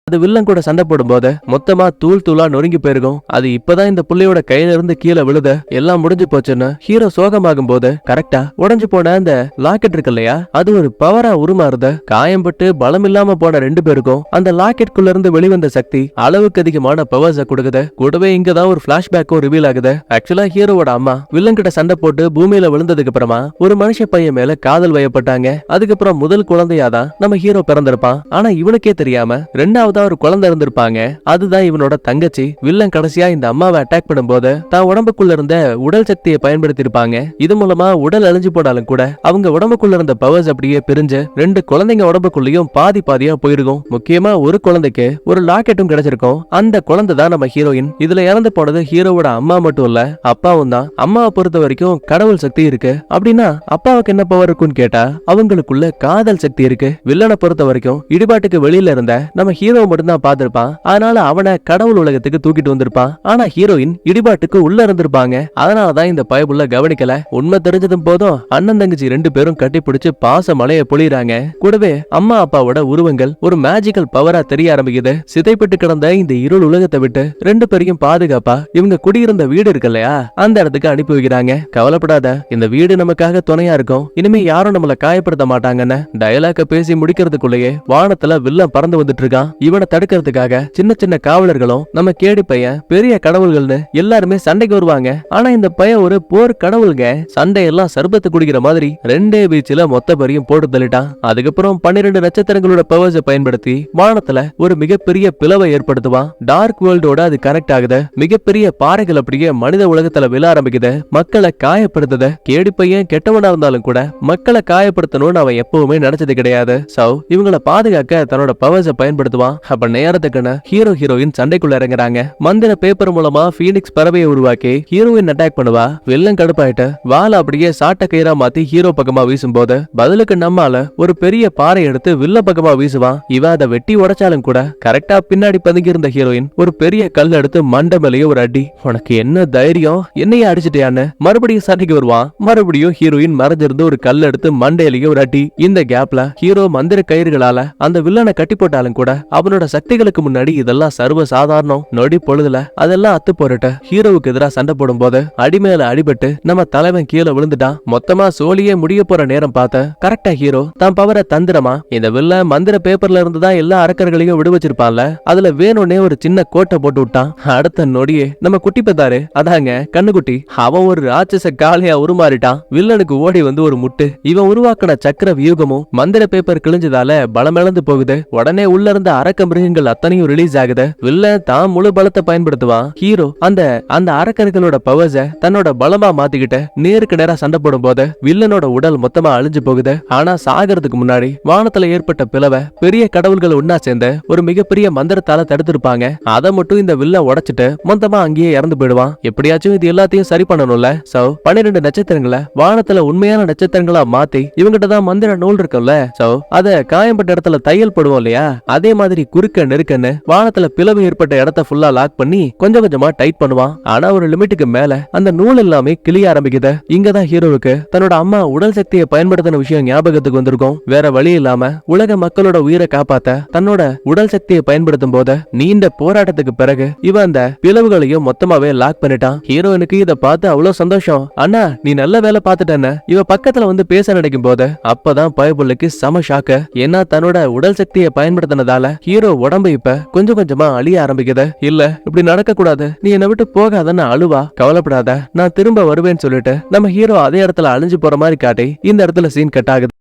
அது வில்லன் கூட சண்டை போடும்போது மொத்தமா தூள் தூளா நொறுங்கி போயிருக்கும். அது இப்பதான் இந்த புள்ளையோட கையில இருந்து கீழே விழுத எல்லாம் முடிஞ்சு போச்சுன்னு ஹீரோ சோகமாகும் போது கரெக்டா உடஞ்சு போன அந்த லாக்கெட் இருக்கு இல்லையா, அது ஒரு பவரா உருமாறுத. காயம்பட்டு பலம் இல்லாம போன 2 பேருக்கும் அந்த லாக்கெட்குள்ள இருந்து வெளிவந்த சக்தி அளவுக்கு அதிகமான பவர்ஸ கொடுக்குது. கூடவே இங்கதான் ஒரு பிளாஷ்பேக்கும் ரிவீல் ஆகுது. ஆக்சுவலா ஹீரோவோட அம்மா வில்லன் கிட்ட சண்டை போட்டு பூமியில விழுந்ததுக்கு அப்புறமா ஒரு மனுஷ பையன் மேல காதல் வயப்பட்டாங்க. அதுக்கப்புறம் முதல் குழந்தையாதான் நம்ம ஹீரோ பிறந்திருப்பான். ஆனா இவனுக்கே தெரியாம 2வது ஒரு குழந்தை இருந்திருப்பாங்க. அதுதான் இவனோட தங்கச்சி. வில்லன் கடைசியா இந்த அம்மாவை அட்டாக் பண்ணும்போது தான் உடம்புக்குள்ள இருந்த உடல் சக்தியை பயன்படுத்தி இருப்பாங்க. இது மூலமா உடல் அழிஞ்சு போனாலும் கூட அவங்க உடம்புக்குள்ள இருந்த பவர்ஸ் அப்படியே பிரிஞ்சு 2 குழந்தைங்க உடம்புக்குள்ளயும் பாதி பாதியா போயிருக்கும். முக்கியமா ஒரு குழந்தைக்கு ஒரு லாக்கெட்டும் கிடைச்சிருக்கும். அந்த குழந்தை தான் நம்ம ஹீரோயின். இதுல இறந்து போனது ஹீரோவோட அம்மா மட்டும் இல்ல, அப்பாவும் தான். அம்மாவை பொறுத்த வரைக்கும் கடவுள் சக்தி இருக்கு. அப்படின்னா அப்பாவுக்கு என்ன பவர் இருக்குன்னு கேட்டா அவங்களுக்குள்ள காதல் சக்தி இருக்கு. வில்லனை பொறுத்த வரைக்கும் இடிபாட்டுக்கு வெளியில இருந்த நம்ம ஹீரோ மட்டும்தான் பார்த்திருப்பான். அதனால அவனை கடவுள் உலகத்துக்கு தூக்கிட்டு வந்திருப்பான். ஆனா ஹீரோயின் இடிபாட்டுக்கு உள்ள இருந்திருப்பாங்க. அதனாலதான் இந்த பயபுள்ள கவனிக்கல. உண்மை தெரிஞ்சதும் போதும் அண்ணன் தங்கச்சி 2 பேரும் கட்டி பிடிச்சு பாச மலையை பொழிறாங்க. கூடவே அம்மா அப்பாவோட உருவங்கள் ஒரு மேஜிக்கல் பவரா தெரிய ஆரம்பிக்குது. சிதைப்பட்டு கிடந்த இந்த இருள் உலகத்தை விட்டு 2 பேரையும் பாதுகாப்பா இவங்க குடியிருந்த வீடு இருக்கு இல்லையா, அந்த இடத்துக்கு அனுப்பி வைக்கிறாங்க. கவலைப்படாத, இந்த வீடு நமக்காக துணையா இருக்கும். இனிமே யாரும் நம்மள காயப்படுத்த மாட்டாங்கன்னு டயலாக பேசி முடிக்கிறதுக்குள்ளேயே வானத்துல வில்லன் பறந்து வந்துட்டு இருக்கான். இவனை தடுக்கிறதுக்காக சின்ன சின்ன காவலர்களும் நம்ம கேடி பையன் பெரிய கடவுள்கள்னு எல்லாருமே சண்டைக்கு வருவாங்க. ஆனா இந்த பையன் ஒரு போர் கடவுளுங்க. சண்டையெல்லாம் சர்பத்து குடிக்கிற மாதிரி 2 பீச்சில மொத்த பேரையும் போட்டு தள்ளிட்டான். அதுக்கப்புறம் 12 நட்சத்திரங்களோட பவர்ஸை பயன்படுத்தி வானத்துல ஒரு மிகப்பெரிய பிளவை ஏற்படுத்துவான். டார்க் வேர்ல்டோட அது கனெக்ட் ஆகுது. மிகப்பெரிய பாறைகள் அப்படியே மனித உலகத்துல விழ ஆரம்பிக்குது. மக்களை காயப்படுத்துது. கேடி பையன் கெட்டவனா இருந்தாலும் கூட மக்களை காயப்படுத்தணும்னு அவன் எப்பவுமே நினைச்சது கிடையாது. சோ இவங்களை பாதுகாக்க தன்னோட பவர்ஸை பயன்படுத்துவான். அப்ப நேரத்துக்குன்னு ஹீரோ ஹீரோயின் சண்டைக்குள்ள இறங்குறாங்க. மந்திர பேப்பர் மூலமா பீனிக்ஸ் பறவையை உருவாக்கி ஹீரோயின் அட்டாக் பண்ணுவா. வில்லன் கடுப்பாயிட்டு வாளை அப்படியே சாட்ட கயிறா மாத்தி ஹீரோ பக்கமா வீசும்போது பதிலுக்கு நம்மால ஒரு பெரிய பாறை எடுத்து வில்ல பக்கமா வீசுவான். இவ அதை வெட்டி உடைச்சாலும் கூட கரெக்டா பின்னாடி பதுங்கி இருந்த ஹீரோயின் ஒரு பெரிய கல் எடுத்து மண்டை மேலேயே ஒரு அடி. உனக்கு என்ன தைரியம், என்னைய அடிச்சிட்டியான்னு மறுபடியும் சண்டைக்கு வருவான். மறுபடியும் ஹீரோயின் மறைஞ்சிருந்து ஒரு கல் எடுத்து மண்டையிலேயே ஒரு அடி. இந்த கேப்ல ஹீரோ மந்திர கயிறுகளால அந்த வில்லனை கட்டி போட்டாலும் கூட அவனோட சக்திகளுக்கு முன்னாடி இதெல்லாம் சர்வ சாதாரணம். நொடி பொழுதுல அதெல்லாம் அத்து போட்டுட்டு ஹீரோவுக்கு எதிராக சண்டை போடும் போது அடிமேல அடிபட்டு நம்ம தலைவன் கீழே விழுந்துட்டான். மொத்தமா சோழியே முடிய போற நேரம் பார்த்த கரெக்டா ஹீரோ தான் பவரை தந்திரமா இந்த வில்லன் மந்திர பேப்பர்ல இருந்துதான் எல்லா அரக்கர்களையும் விடு வச்சிருப்பான்ல, அதுல வேணும்னே ஒரு சின்ன கோட்டை போட்டு விட்டான். அடுத்த நொடியே நம்ம குட்டி பத்தாரு அதாங்க கண்ணுக்குட்டி அவன் ஒரு ராட்சச காளையா உருமாறிட்டான். வில்லனுக்கு ஓடி வந்து ஒரு முட்டு. இவன் உருவாக்கின சக்கர வியூகமும் மந்திர பேப்பர் கிழிஞ்சதால பலம் இழந்து போகுது. உடனே உள்ள இருந்த அரக்க மிருகங்கள் அத்தனையும் ரிலீஸ் ஆகுது. வில்லன் தான் முழு பலத்தை பயன்படுத்துவான். ஹீரோ அந்த அந்த அரக்கர்களோட பவர்ஸ தன்னோட பலமா மாத்திக்கிட்டு நேருக்கு நேரா சண்டை போடும் போது வில்லனோட உடல் மொத்தமா அழிஞ்சு போகுது. ஆனா சாகிறதுக்கு முன்னாடி வானத்துல ஏற்பட்ட பிளவை பெரிய கடவுள்கள் ஒன்னா சேர்ந்து ஒரு மிகப்பெரிய மந்திரத்தால தடுத்திருப்பாங்க. அதை மட்டும் இந்த வில்ல உடைச்சிட்டு மொத்தமா அங்கேயே இறந்து போயிடுவான். எப்படியாச்சும் இது எல்லாத்தையும் சரி பண்ணணும்ல. சோ 12 நட்சத்திரங்களை வானத்துல உண்மையான நட்சத்திரங்களா மாத்தி இவங்கிட்ட தான் மந்திர நூல் இருக்கும்ல. சோ அத காயம்பட்ட இடத்துல தையல் போடுவோம் இல்லையா, அதே மாதிரி குறுக்க நெருக்கன்னு வானத்துல பிளவு ஏற்பட்ட இடத்த ஃபுல்லா லாக் பண்ணி கொஞ்சம் கொஞ்சமா டைட் பண்ணுவான். ஆனா ஒரு லிமிட்டுக்கு மேல அந்த நூல் எல்லாமே கிளிய ஆரம்பிக்குது. இங்கதான் ஹீரோவுக்கு தன்னோட அம்மா உடல் சக்தியை பயன்படுத்தின விஷயம் ஞாபகத்துக்கு வந்திருக்கும். வேற வழி இல்லாம உலக மக்களோட உயிரை காப்பாத்த தன்னோட உடல் சக்தியை பயன்படுத்தும் போது நீண்ட போராட்டத்துக்கு பிறகு இவன் அந்த பிளவுகளையும் மொத்தமாவே லாக் பண்ணிட்டான். ஹீரோயினுக்கு இத பார்த்து அவ்வளவு சந்தோஷம். அண்ணா நீ நல்ல வேலை பார்த்துட்டேன்னு இவ பக்கத்துல வந்து பேச நினைக்கும் போது அப்பதான் பயபுள்ளைக்கு சம ஷாக்கு. ஏன்னா தன்னோட உடல் சக்தியை பயன்படுத்தினதால ஹீரோ உடம்பு இப்ப கொஞ்சம் கொஞ்சமா அழிய ஆரம்பிக்குது. இல்ல இப்படி நடக்க கூடாது, நீ என்னை விட்டு போகாதன்னு அழுவா. கவலைப்படாத நான் திரும்ப வருவேன்னு சொல்லிட்டு நம்ம ஹீரோ அதே இடத்துல அழிஞ்சு போற மாதிரி காட்டி இந்த இடத்துல சீன் கட் ஆகுது.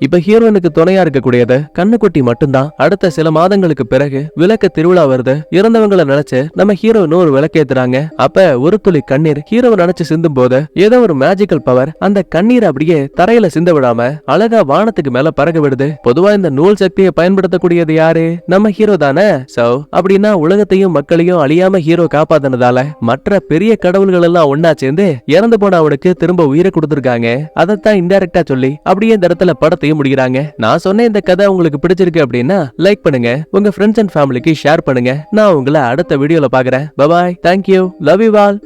இப்ப ஹீரோனுக்கு துணையா இருக்கக்கூடியது கண்ணுக்குட்டி மட்டும்தான். அடுத்த சில மாதங்களுக்கு பிறகு விளக்கு திருவிழா வருது. இறந்தவங்களை நினைச்சு நம்ம ஹீரோ இன்னொரு விளக்கேத்துறாங்க. அப்ப ஒரு துளி கண்ணீர் ஹீரோ நினைச்சு சிந்தும் போது ஏதோ ஒரு மேஜிக்கல் பவர் அந்த கண்ணீர் அப்படியே தரையில சிந்த விடாம அழகா வானத்துக்கு மேல பறக்க விடுது. பொதுவா இந்த நூல் சக்தியை பயன்படுத்தக்கூடியது யாரு, நம்ம ஹீரோ தானே. சோ அப்படின்னா உலகத்தையும் மக்களையும் அழியாம ஹீரோ காப்பாத்தினதால மற்ற பெரிய கடவுள்கள் எல்லாம் ஒன்னா சேர்ந்து இறந்து போன அவனுக்கு திரும்ப உயிரை கொடுத்திருக்காங்க. அதைத்தான் இன்டைரக்டா சொல்லி அப்படியே இந்த இடத்துல படத்தையும் முடிக்கிறாங்க. நான் சொன்ன இந்த கதை உங்களுக்கு பிடிச்சிருக்கு அப்படின்னா லைக் பண்ணுங்க, உங்க ஃப்ரெண்ட்ஸ் அண்ட் ஃபேமிலிக்கு ஷேர் பண்ணுங்க. நான் உங்களை அடுத்த வீடியோல பாக்குறேன். Bye bye, thank you, love you all.